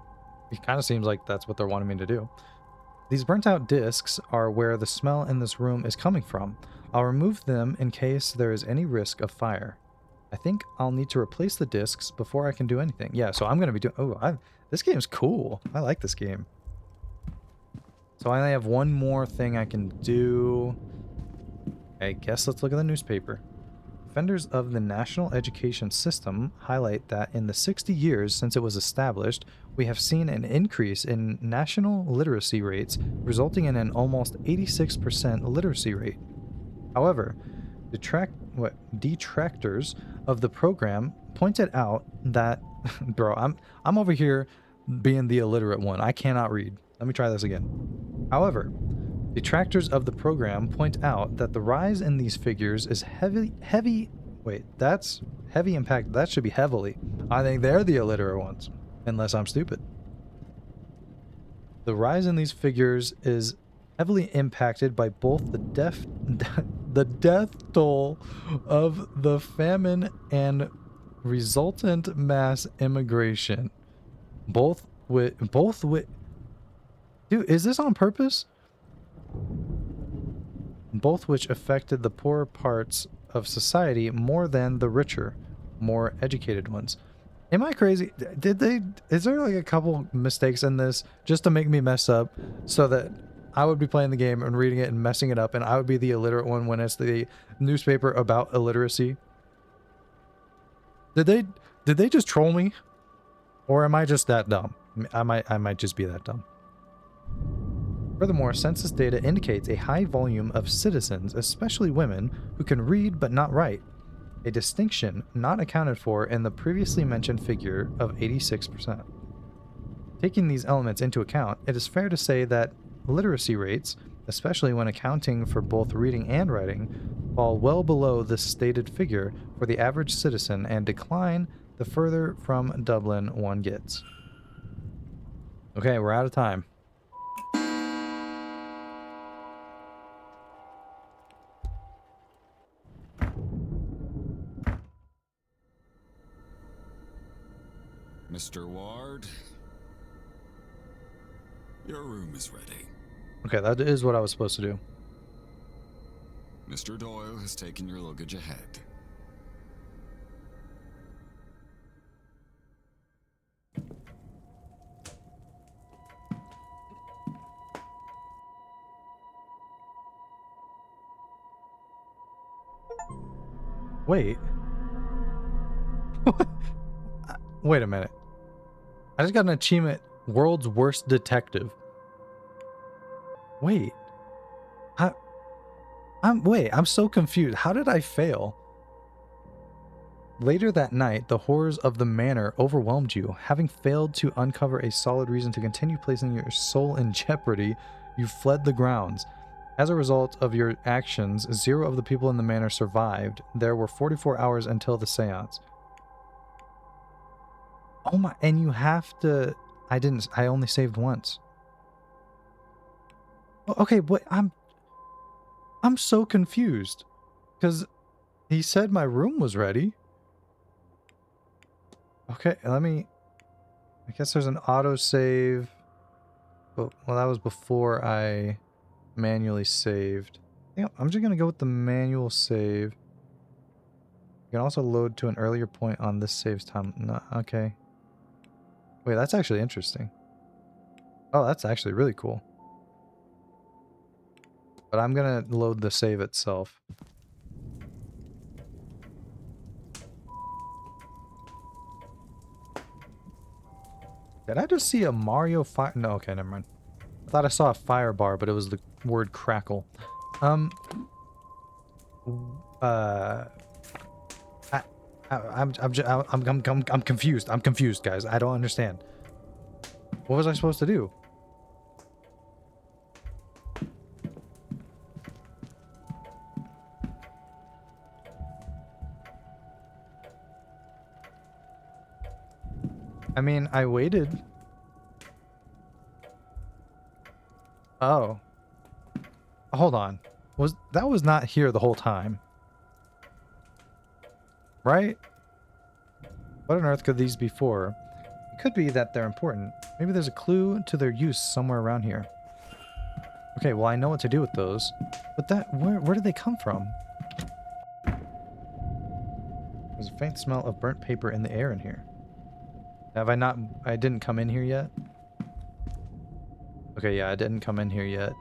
it kind of seems like that's what they're wanting me to do. These burnt out discs are where the smell in this room is coming from. I'll remove them in case there is any risk of fire. I think I'll need to replace the discs before I can do anything. Yeah, so I'm gonna be doing... Oh, this game's cool. I like this game. So I only have one more thing I can do. I guess let's look at the newspaper. Defenders of the national education system highlight that in the 60 years since it was established, we have seen an increase in national literacy rates, resulting in an almost 86% literacy rate. However, detractors of the program pointed out that, bro, I'm over here being the illiterate one. I cannot read. Let me try this again. However, detractors of the program point out that the rise in these figures is wait, that's heavy impact. That should be heavily. I think they're the illiterate ones, unless I'm stupid. The rise in these figures is heavily impacted by both the death toll of the famine and resultant mass immigration. Both with Dude, is this on purpose? Both which affected the poorer parts of society more than the richer, more educated ones. Am I crazy? Is there like a couple mistakes in this just to make me mess up so that I would be playing the game and reading it and messing it up, and I would be the illiterate one when it's the newspaper about illiteracy. Did they just troll me? Or am I just that dumb? I might just be that dumb. Furthermore, census data indicates a high volume of citizens, especially women, who can read but not write, a distinction not accounted for in the previously mentioned figure of 86%. Taking these elements into account, it is fair to say that literacy rates, especially when accounting for both reading and writing, fall well below this stated figure for the average citizen and decline the further from Dublin one gets. Okay, we're out of time. Mr. Ward, your room is ready. Okay, that is what I was supposed to do. Mr. Doyle has taken your luggage ahead. Wait. Wait a minute. I just got an achievement, World's Worst Detective. Wait. I'm so confused. How did I fail? Later that night, the horrors of the manor overwhelmed you. Having failed to uncover a solid reason to continue placing your soul in jeopardy, you fled the grounds. As a result of your actions, 0 of the people in the manor survived. There were 44 hours until the seance. Oh my, and you have to... I only saved once. Okay, but I'm so confused. Because he said my room was ready. Okay, I guess there's an autosave. But, well, that was before I manually saved. Yeah, I'm just going to go with the manual save. You can also load to an earlier point on this save's time. No, okay. Wait, that's actually interesting. Oh, that's actually really cool. But I'm going to load the save itself. Did I just see a Mario fire? No, okay, never mind. I thought I saw a fire bar, but it was the word crackle. I'm confused. I'm confused, guys. I don't understand. What was I supposed to do? I mean, I waited. Oh. Hold on. That was not here the whole time. Right? What on earth could these be for? It could be that they're important. Maybe there's a clue to their use somewhere around here. Okay, well I know what to do with those. But where did they come from? There's a faint smell of burnt paper in the air in here. I didn't come in here yet? Okay, yeah, I didn't come in here yet.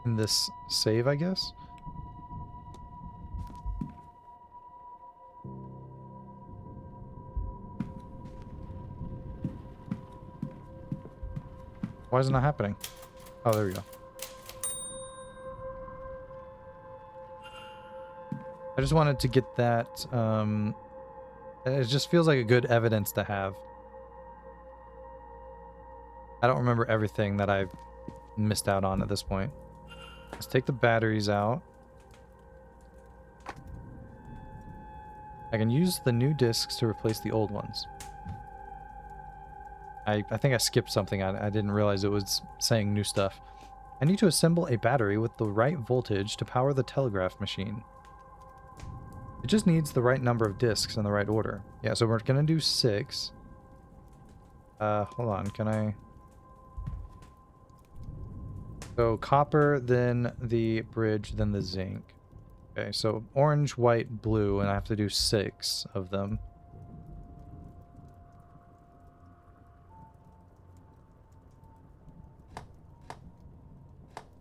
In this save, I guess? Why is it not happening? Oh, there we go. I just wanted to get that, it just feels like a good evidence to have. I don't remember everything that I've missed out on at this point. Let's take the batteries out. I can use the new discs to replace the old ones. I think I skipped something. I didn't realize it was saying new stuff. I need to assemble a battery with the right voltage to power the telegraph machine. It just needs the right number of discs in the right order. Yeah, so we're gonna do 6. Hold on, can I... So copper, then the bridge, then the zinc. Okay, so orange, white, blue, and I have to do 6 of them.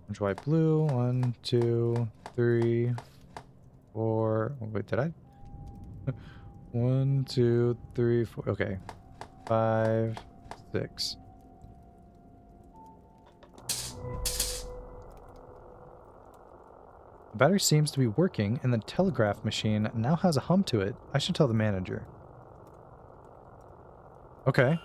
Orange, white, blue. 1, 2, 3, 4. Oh, wait, did I? 1, 2, 3, 4. Okay. 5, 6. The battery seems to be working, and the telegraph machine now has a hum to it. I should tell the manager. Okay.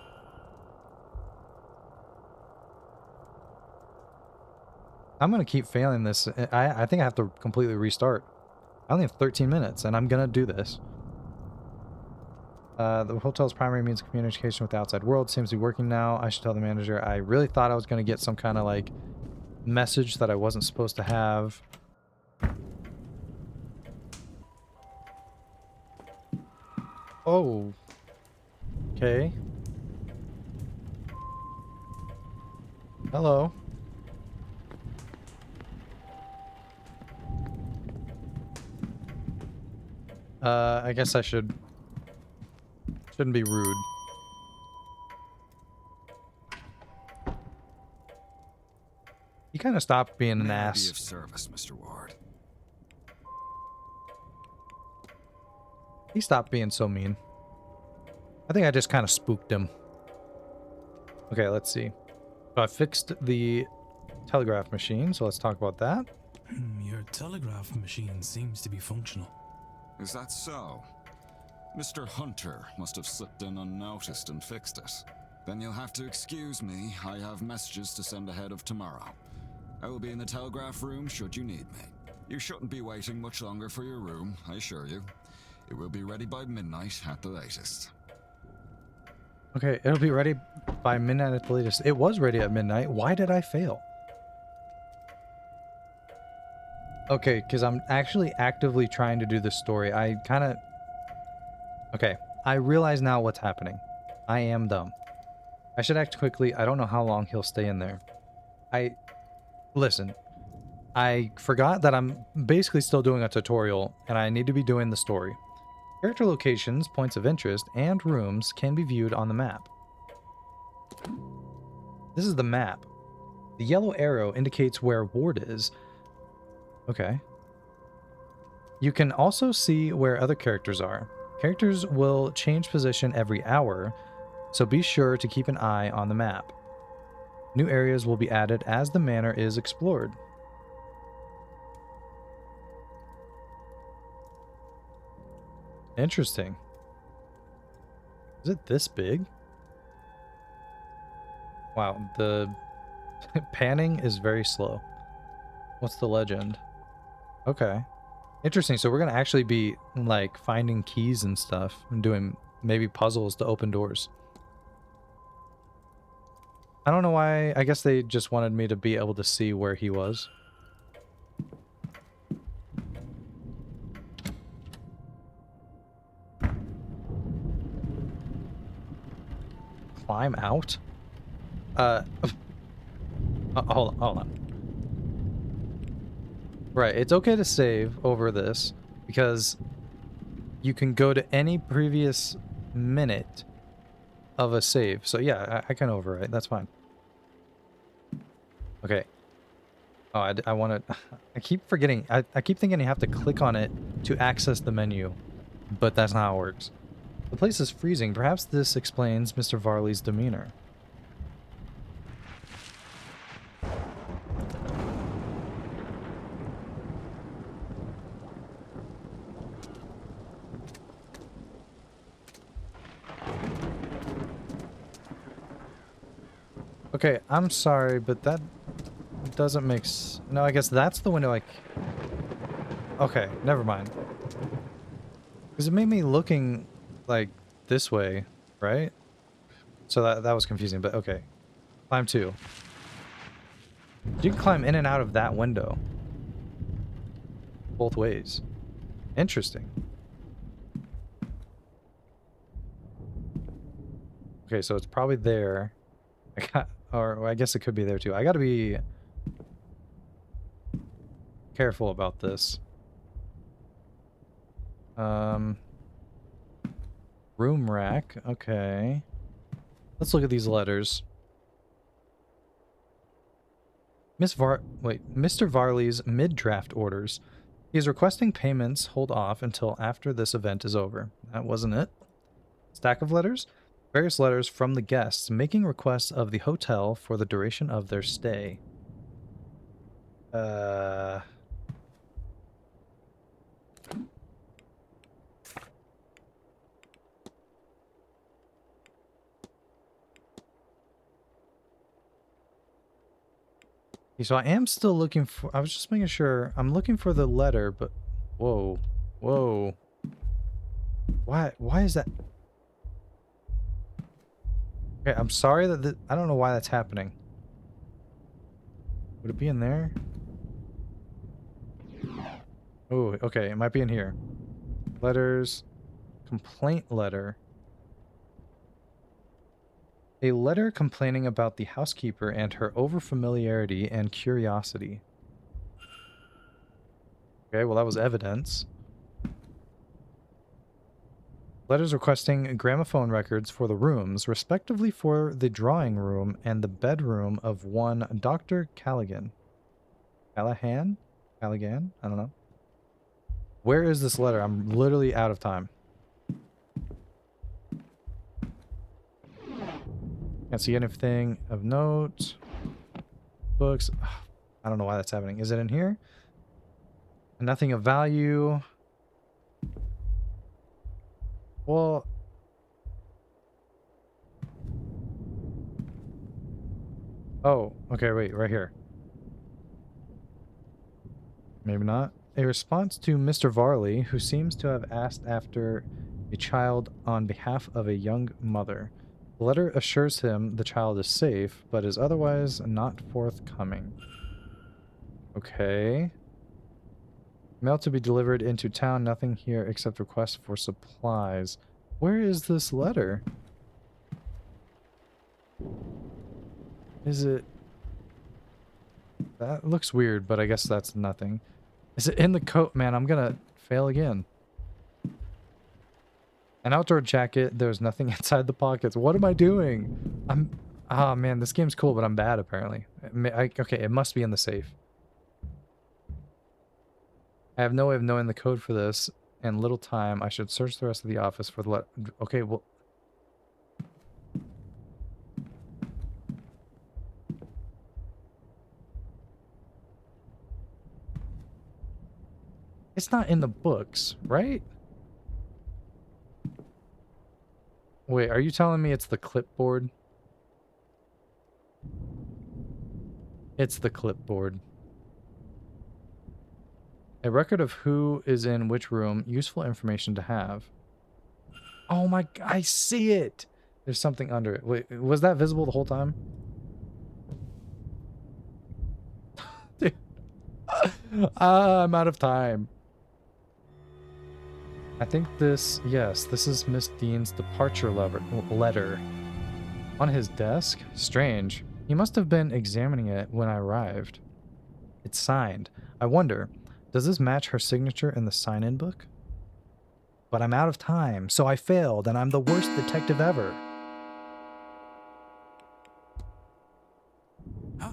I'm going to keep failing this. I think I have to completely restart. I only have 13 minutes, and I'm going to do this. The hotel's primary means of communication with the outside world seems to be working now. I should tell the manager. I really thought I was going to get some kind of, like, message that I wasn't supposed to have. Oh. Okay. Hello. I guess I shouldn't be rude. He kind of stopped being an May I be ass. of service, Mr. Ward? He stopped being so mean. I think I just kind of spooked him. Okay, let's see. So I fixed the telegraph machine, so let's talk about that. Your telegraph machine seems to be functional. Is that so? Mr. Hunter must have slipped in unnoticed and fixed it. Then you'll have to excuse me. I have messages to send ahead of tomorrow. I will be in the telegraph room should you need me. You shouldn't be waiting much longer for your room, I assure you. It will be ready by midnight at the latest. Okay, it'll be ready by midnight at the latest. It was ready at midnight. Why did I fail? Okay, because I'm actually actively trying to do this story. I kind of... Okay, I realize now what's happening. I am dumb. I should act quickly. I don't know how long he'll stay in there. Listen, I forgot that I'm basically still doing a tutorial, and I need to be doing the story. Character locations, points of interest, and rooms can be viewed on the map. This is the map. The yellow arrow indicates where Ward is. Okay. You can also see where other characters are. Characters will change position every hour, so be sure to keep an eye on the map. New areas will be added as the manor is explored. Interesting. Is it this big? Wow, the panning is very slow. What's the legend? Okay. Interesting. So we're going to actually be, like, finding keys and stuff and doing maybe puzzles to open doors. I don't know why. I guess they just wanted me to be able to see where he was. Climb out? Hold on. Right, it's okay to save over this because you can go to any previous minute of a save. So yeah, I can overwrite. That's fine. Okay. Oh, I want to... I keep forgetting. I keep thinking you have to click on it to access the menu, but that's not how it works. The place is freezing. Perhaps this explains Mr. Varley's demeanor. Okay, I'm sorry, but that doesn't make no, I guess that's the window, like... Okay, never mind. Because it made me looking, like, this way, right? So that was confusing, but okay. Climb 2. You can climb in and out of that window. Both ways. Interesting. Okay, so it's probably there. Or I guess it could be there too. I gotta be careful about this. Room rack. Okay. Let's look at these letters. Mr. Varley's mid-draft orders. He is requesting payments hold off until after this event is over. That wasn't it. Stack of letters? Various letters from the guests making requests of the hotel for the duration of their stay. So I am still looking for... I was just making sure. I'm looking for the letter, but... Whoa. Whoa. Why is that... Okay, I'm sorry that... I don't know why that's happening. Would it be in there? Oh, okay. It might be in here. Letters. Complaint letter. A letter complaining about the housekeeper and her overfamiliarity and curiosity. Okay, well that was evidence. Letters requesting gramophone records for the rooms, respectively for the drawing room and the bedroom of one Dr. Callaghan. Callaghan? Callaghan? I don't know. Where is this letter? I'm literally out of time. Can't see anything of note. Books. I don't know why that's happening. Is it in here? Nothing of value. Well... Oh, okay, wait, right here. Maybe not. A response to Mr. Varley, who seems to have asked after a child on behalf of a young mother. The letter assures him the child is safe, but is otherwise not forthcoming. Okay. Mail to be delivered into town. Nothing here except requests for supplies. Where is this letter? Is it... That looks weird, but I guess that's nothing. Is it in the coat? Man, I'm gonna fail again. An outdoor jacket. There's nothing inside the pockets. What am I doing? Ah, man, this game's cool, but I'm bad, apparently. Okay, it must be in the safe. I have no way of knowing the code for this, and little time. I should search the rest of the office for the okay, well... It's not in the books, right? Wait, are you telling me it's the clipboard? It's the clipboard. A record of who is in which room. Useful information to have. Oh my... I see it! There's something under it. Wait, was that visible the whole time? Dude. I'm out of time. I think this... Yes, this is Miss Dean's departure letter. On his desk? Strange. He must have been examining it when I arrived. It's signed. I wonder, does this match her signature in the sign-in book? But I'm out of time, so I failed, and I'm the worst detective ever. Huh?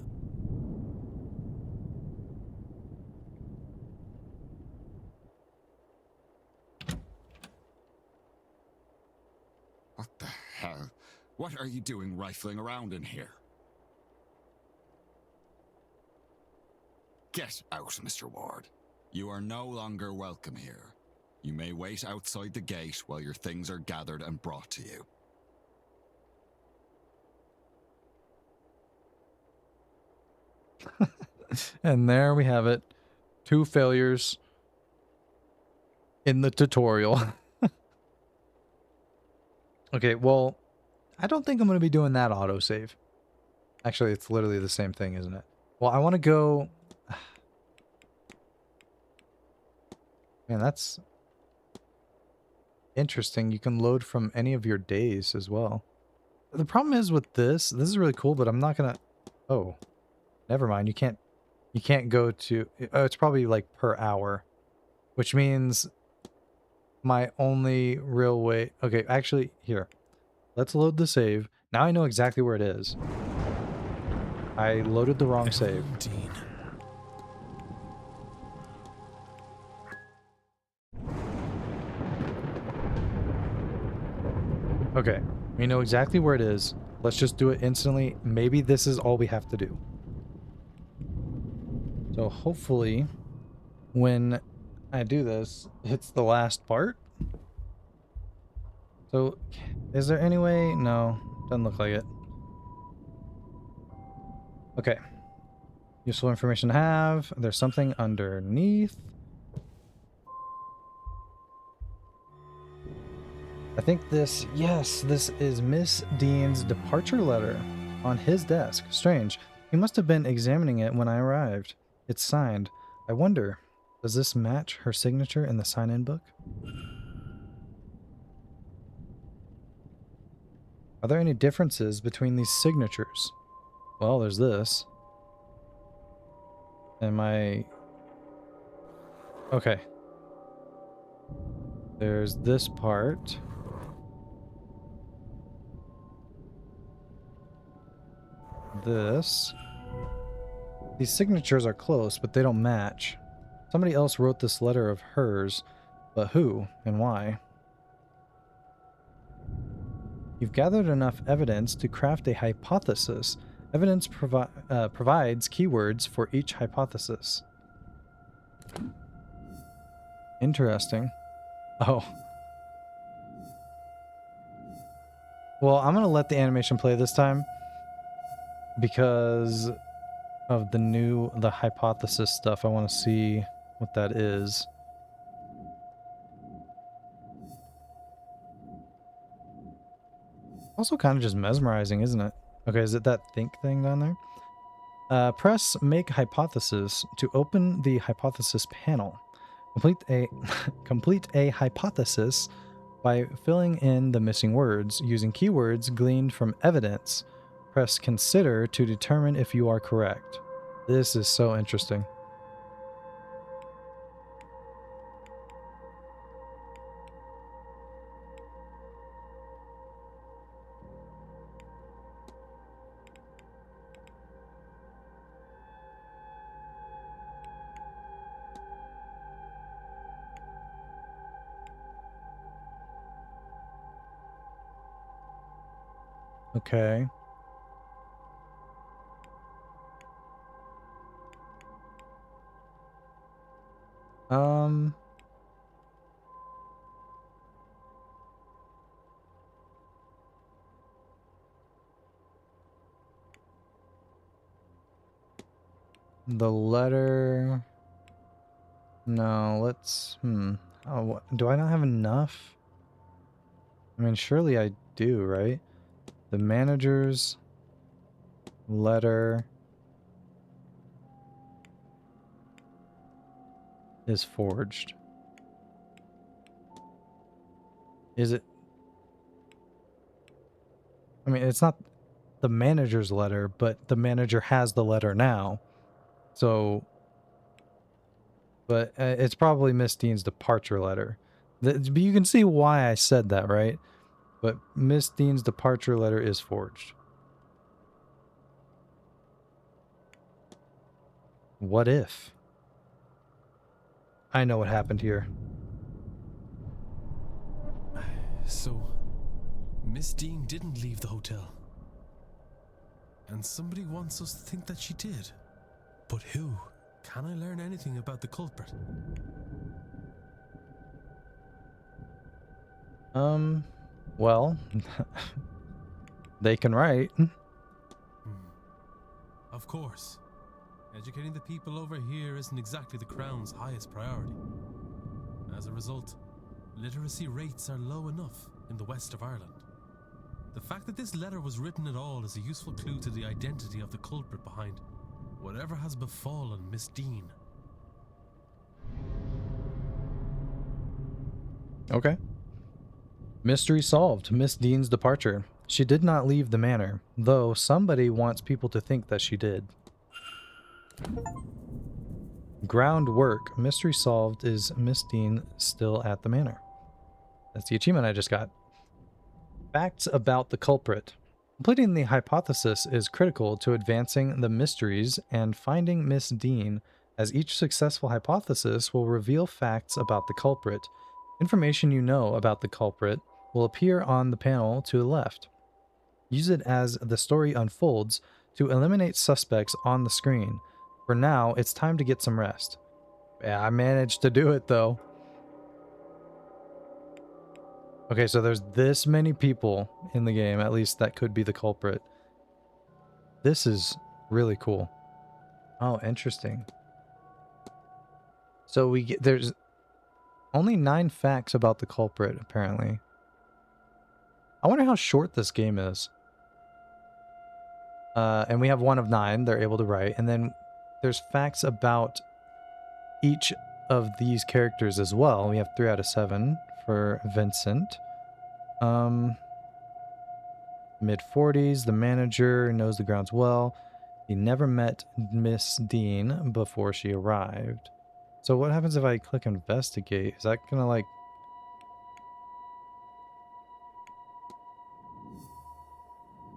What the hell? What are you doing rifling around in here? Get out, Mr. Ward. You are no longer welcome here. You may wait outside the gate while your things are gathered and brought to you. And there we have it. 2 failures in the tutorial. Okay, well, I don't think I'm going to be doing that autosave. Actually, it's literally the same thing, isn't it? Well, I want to go... Man, that's interesting. You can load from any of your days as well. The problem is with this is really cool, but I'm not going to... Oh, never mind. You can't go to... Oh, it's probably like per hour, which means my only real way... Okay, actually, here. Let's load the save. Now I know exactly where it is. I loaded the wrong save. Dean. Okay, we know exactly where it is. Let's just do it instantly. Maybe this is all we have to do. So hopefully when I do this, it's the last part. So is there any way? No, doesn't look like it. Okay. Useful information to have. There's something underneath. I think this, yes, this is Miss Dean's departure letter on his desk. Strange. He must have been examining it when I arrived. It's signed. I wonder, does this match her signature in the sign-in book? Are there any differences between these signatures? Well, there's this. Am I... Okay. There's this part. This. These signatures are close, but they don't match. Somebody else wrote this letter of hers, but who and why? You've gathered enough evidence to craft a hypothesis. Evidence provides keywords for each hypothesis. Interesting. Oh. Well, I'm going to let the animation play this time because of the hypothesis stuff. I want to see what that is. Also kind of just mesmerizing, isn't it? Okay, is it that think thing down there? Press make hypothesis to open the hypothesis panel. Complete a hypothesis by filling in the missing words using keywords gleaned from evidence. Press consider to determine if you are correct. This is so interesting. Okay. The letter... No, let's... Oh, what? Do I not have enough? I mean, surely I do, right? The manager's letter is forged. Is it? I mean, it's not the manager's letter, but the manager has the letter now. So, but it's probably Miss Dean's departure letter. But you can see why I said that, right? But Miss Dean's departure letter is forged. What if? I know what happened here. So, Miss Dean didn't leave the hotel. And somebody wants us to think that she did. But who? Can I learn anything about the culprit? Well, they can write. Of course. Educating the people over here isn't exactly the Crown's highest priority. As a result, literacy rates are low enough in the west of Ireland. The fact that this letter was written at all is a useful clue to the identity of the culprit behind whatever has befallen Miss Dean. Okay. Mystery solved. Miss Dean's departure. She did not leave the manor, though somebody wants people to think that she did. Groundwork. Mystery solved. Is Miss Dean still at the manor? That's the achievement I just got. Facts about the culprit. Completing the hypothesis is critical to advancing the mysteries and finding Miss Dean, as each successful hypothesis will reveal facts about the culprit. Information you know about the culprit will appear on the panel to the left. Use it as the story unfolds to eliminate suspects on the screen. For now, it's time to get some rest. Yeah, I managed to do it though. Okay, so there's this many people in the game, at least that could be the culprit. This is really cool. Oh, interesting. So there's only 9 facts about the culprit, apparently. I wonder how short this game is. And we have 1 of 9 they're able to write. And then there's facts about each of these characters as well. We have 3 out of 7 for Vincent. Mid-40s, the manager knows the grounds well. He never met Miss Dean before she arrived. So what happens if I click investigate? Is that gonna like...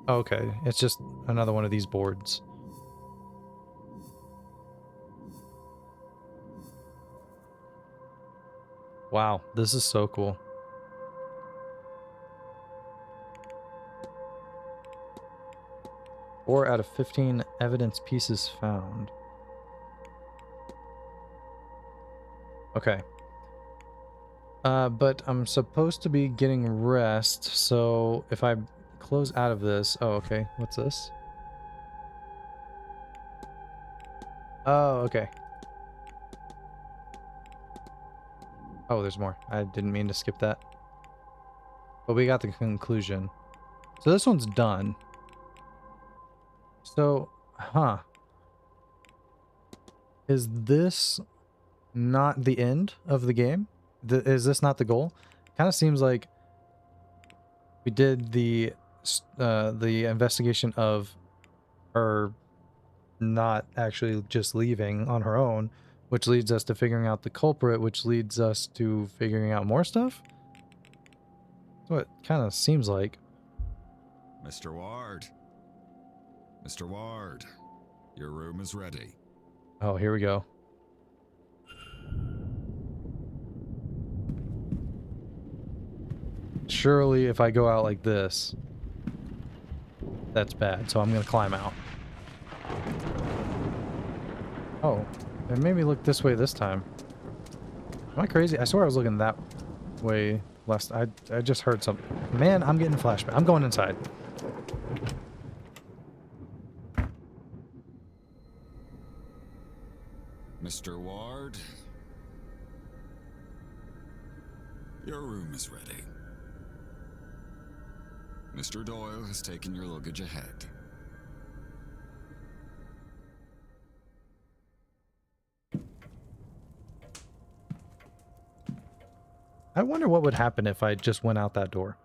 Oh, okay, it's just another one of these boards. Wow, this is so cool. Four out of 15 evidence pieces found. Okay. But I'm supposed to be getting rest, so if I close out of this... Oh, okay. What's this? Oh, okay. Oh, there's more. I didn't mean to skip that. But we got the conclusion. So this one's done. So, huh. Is this not the end of the game? Is this not the goal? Kind of seems like we did the investigation of her not actually just leaving on her own, which leads us to figuring out the culprit, which leads us to figuring out more stuff. That's what it kind of seems like. Mr. Ward. Mr. Ward, your room is ready. Oh, here we go. Surely if I go out like this, that's bad, so I'm gonna climb out. Oh, it made me look this way this time. Am I crazy? I swear I was looking that way last... I just heard something. Man, I'm getting flashback. I'm going inside. Mr. Ward, your room is ready. Mr. Doyle has taken your luggage ahead. I wonder what would happen if I just went out that door.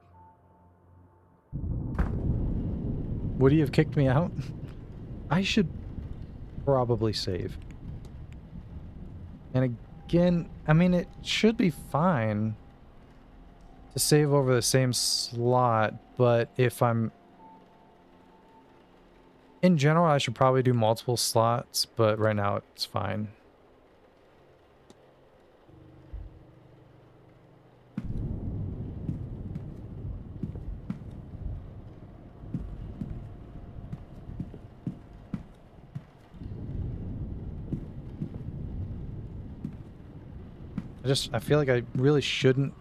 Would he have kicked me out? I should probably save. And again, I mean, it should be fine to save over the same slot, but if I'm... In general, I should probably do multiple slots, but right now it's fine. I feel like I really shouldn't...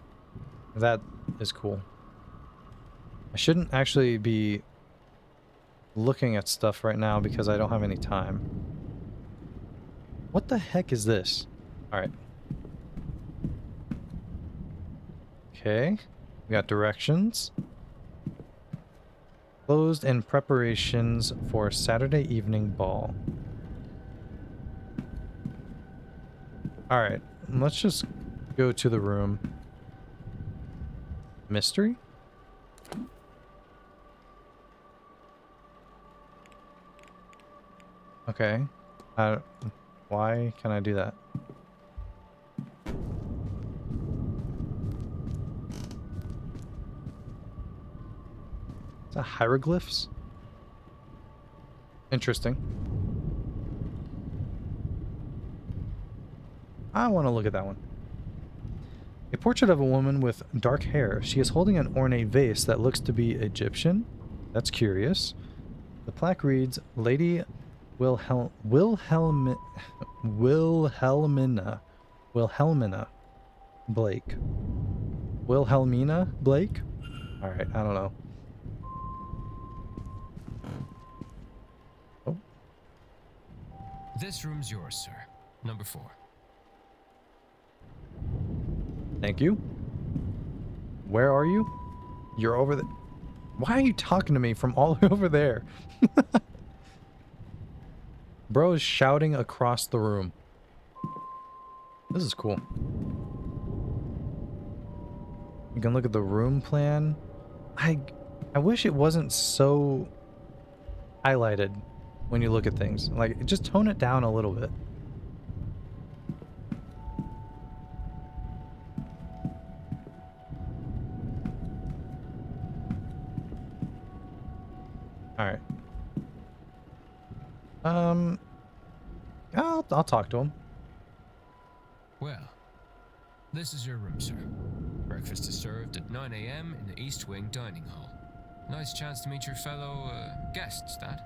That is cool. I shouldn't actually be looking at stuff right now because I don't have any time. What the heck is this? Alright. Okay. We got directions. Closed in preparations for Saturday evening ball. Alright. Let's just go to the room. Mystery? Okay. Why can I do that? The hieroglyphs? Interesting. I want to look at that one. A portrait of a woman with dark hair. She is holding an ornate vase that looks to be Egyptian. That's curious. The plaque reads, Lady Wilhelmina Blake. Wilhelmina Blake? Alright, I don't know. Oh. This room's yours, sir. Number 4. Thank you. Where are you? You're over there. Why are you talking to me from all the way over there? Bro is shouting across the room. This is cool. You can look at the room plan. I wish it wasn't so highlighted when you look at things. Like, just tone it down a little bit. Alright. I'll talk to him. Well, this is your room, sir. Breakfast is served at 9 a.m. in the East Wing Dining Hall. Nice chance to meet your fellow guests, that.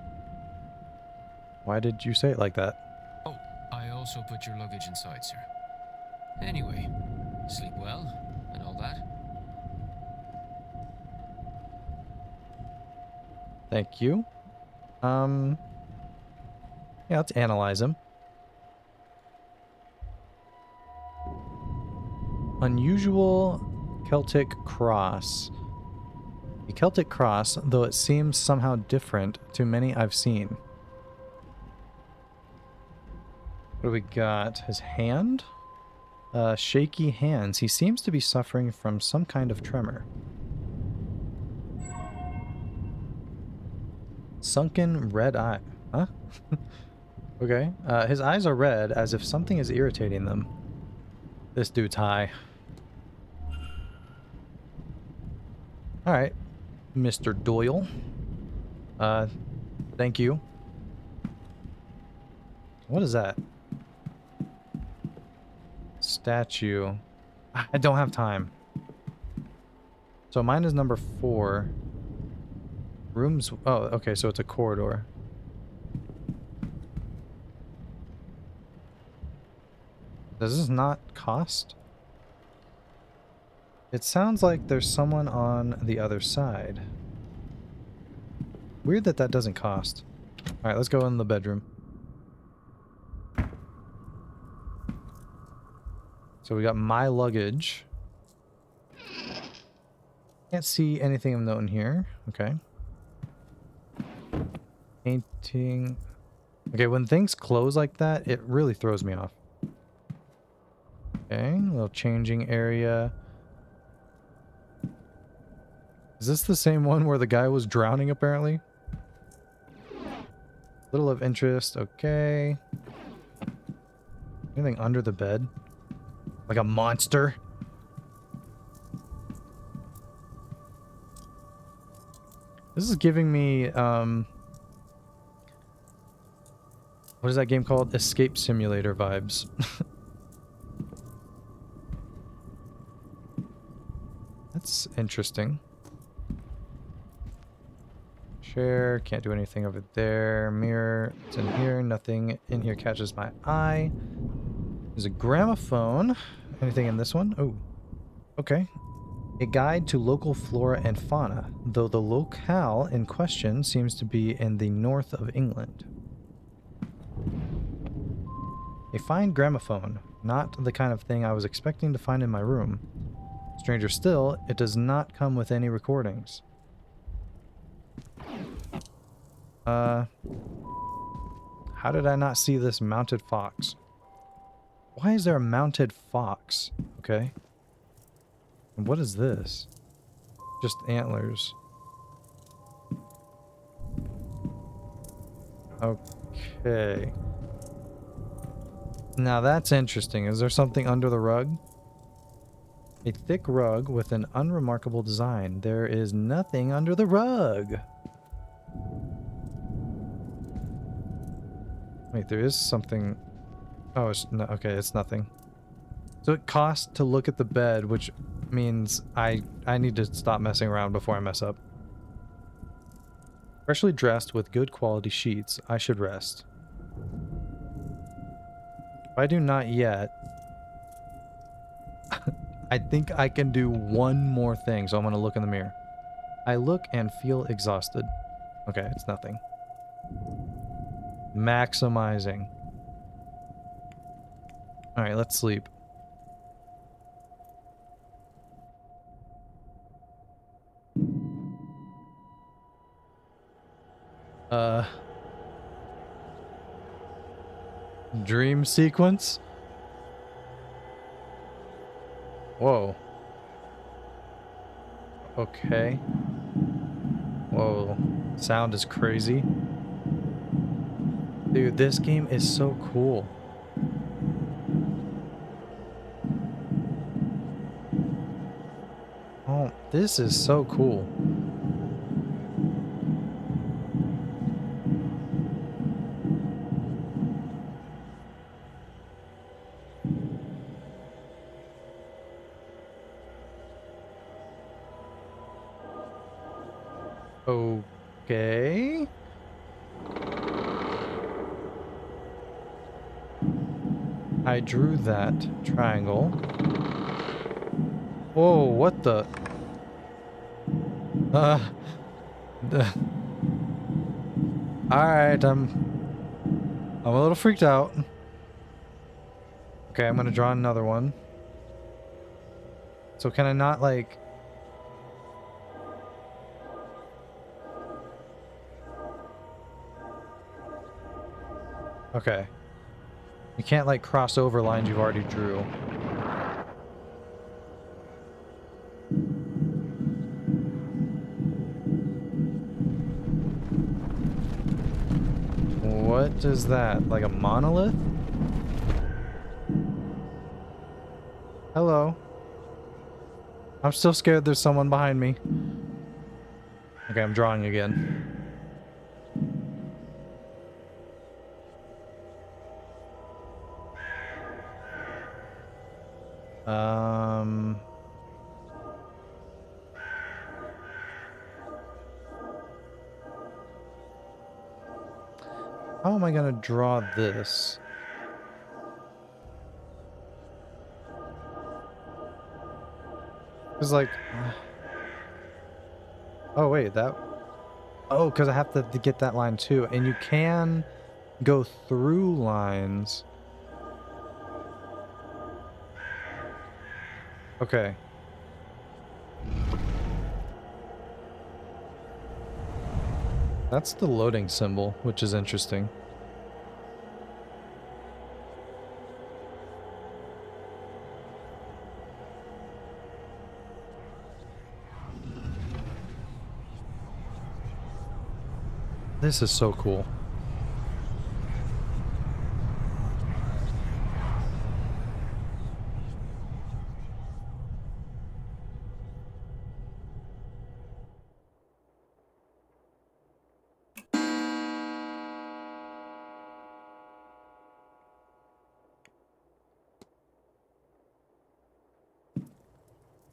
Why did you say it like that? Oh, I also put your luggage inside, sir. Anyway, sleep well and all that. Thank you. Yeah, let's analyze him. Unusual Celtic cross. A Celtic cross, though it seems somehow different to many I've seen. What do we got? His hand? Shaky hands. He seems to be suffering from some kind of tremor. Sunken red eye. Huh? Okay. His eyes are red as if something is irritating them. This dude's high. Alright. Mr. Doyle. Thank you. What is that? Statue. I don't have time. So mine is number 4. Rooms... Oh, okay, so it's a corridor. Does this not cost? It sounds like there's someone on the other side. Weird that that doesn't cost. Alright, let's go in the bedroom. So we got my luggage. Can't see anything of note in here. Okay. Painting. Okay, when things close like that, it really throws me off. Okay, a little changing area. Is this the same one where the guy was drowning, apparently? Little of interest, okay. Anything under the bed? Like a monster? This is giving me, what is that game called? Escape Simulator vibes. That's interesting. Chair, can't do anything over there. Mirror, it's in here. Nothing in here catches my eye. There's a gramophone. Anything in this one? Oh, okay. A guide to local flora and fauna, though the locale in question seems to be in the north of England. A fine gramophone, not the kind of thing I was expecting to find in my room. Stranger still, it does not come with any recordings. How did I not see this mounted fox? Why is there a mounted fox? Okay. And what is this? Just antlers. Okay. Now that's interesting. Is there something under the rug? A thick rug with an unremarkable design. There is nothing under the rug. Wait, there is something. Oh, it's no, okay, it's nothing. So it costs to look at the bed, which means I need to stop messing around before I mess up. Freshly dressed with good quality sheets, I should rest. If I do not yet, I think I can do one more thing, so I'm going to look in the mirror. I look and feel exhausted. Okay, it's nothing. Maximizing. Alright, let's sleep. Dream sequence? Whoa. Okay. Whoa. Sound is crazy. Dude, this game is so cool. Oh, this is so cool. Okay. I drew that triangle. Whoa, what the? Uh. Alright, I'm a little freaked out. Okay, I'm gonna draw another one. So can I not, like... Okay. You can't, like, cross over lines you've already drew. What is that? Like a monolith? Hello. I'm still scared there's someone behind me. Okay, I'm drawing again. How am I gonna draw this? Cause like, oh wait, that, oh, cause I have to get that line too, and you can go through lines. Okay. That's the loading symbol, which is interesting. This is so cool.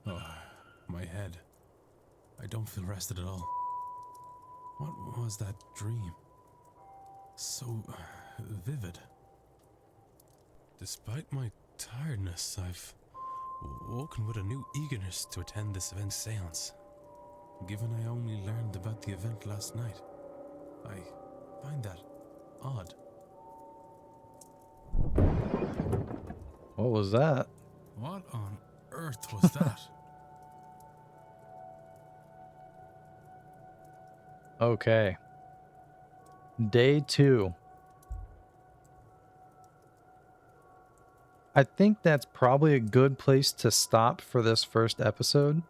Oh, my head. I don't feel rested at all. What was that dream? So vivid. Despite my tiredness, I've woken with a new eagerness to attend this event's seance. Given I only learned about the event last night, I find that odd. What was that? What on earth was that? Okay. Day 2. I think that's probably a good place to stop for this first episode.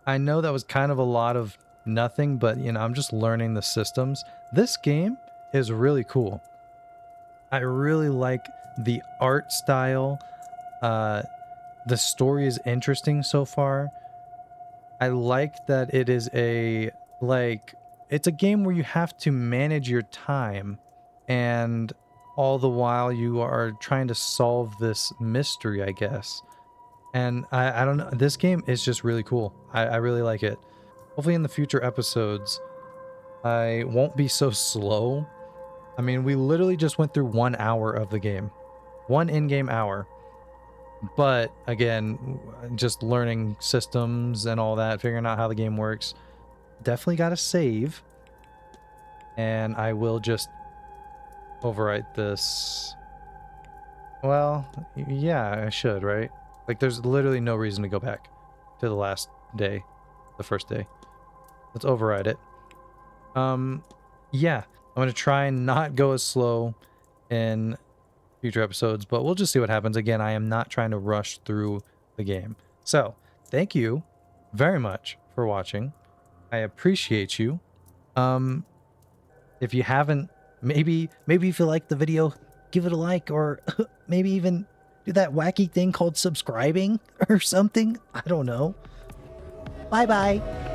I know that was kind of a lot of nothing, but you know, I'm just learning the systems. This game is really cool. I really like the art style. The story is interesting so far. I like that it is it's a game where you have to manage your time, and all the while you are trying to solve this mystery, I guess. And I don't know, this game is just really cool. I really like it. Hopefully in the future episodes, I won't be so slow. I mean, we literally just went through 1 hour of the game. 1 in-game hour. But again, just learning systems and all that, figuring out how the game works. Definitely got to save. And I will just overwrite this. Well, yeah, I should, right? Like, there's literally no reason to go back to the last day, the first day. Let's override it. Yeah, I'm going to try and not go as slow in future episodes, but we'll just see what happens. Again, I am not trying to rush through the game. So, thank you very much for watching. I appreciate you. If you haven't, maybe if you like the video, give it a like, or maybe even do that wacky thing called subscribing or something. I don't know. Bye bye.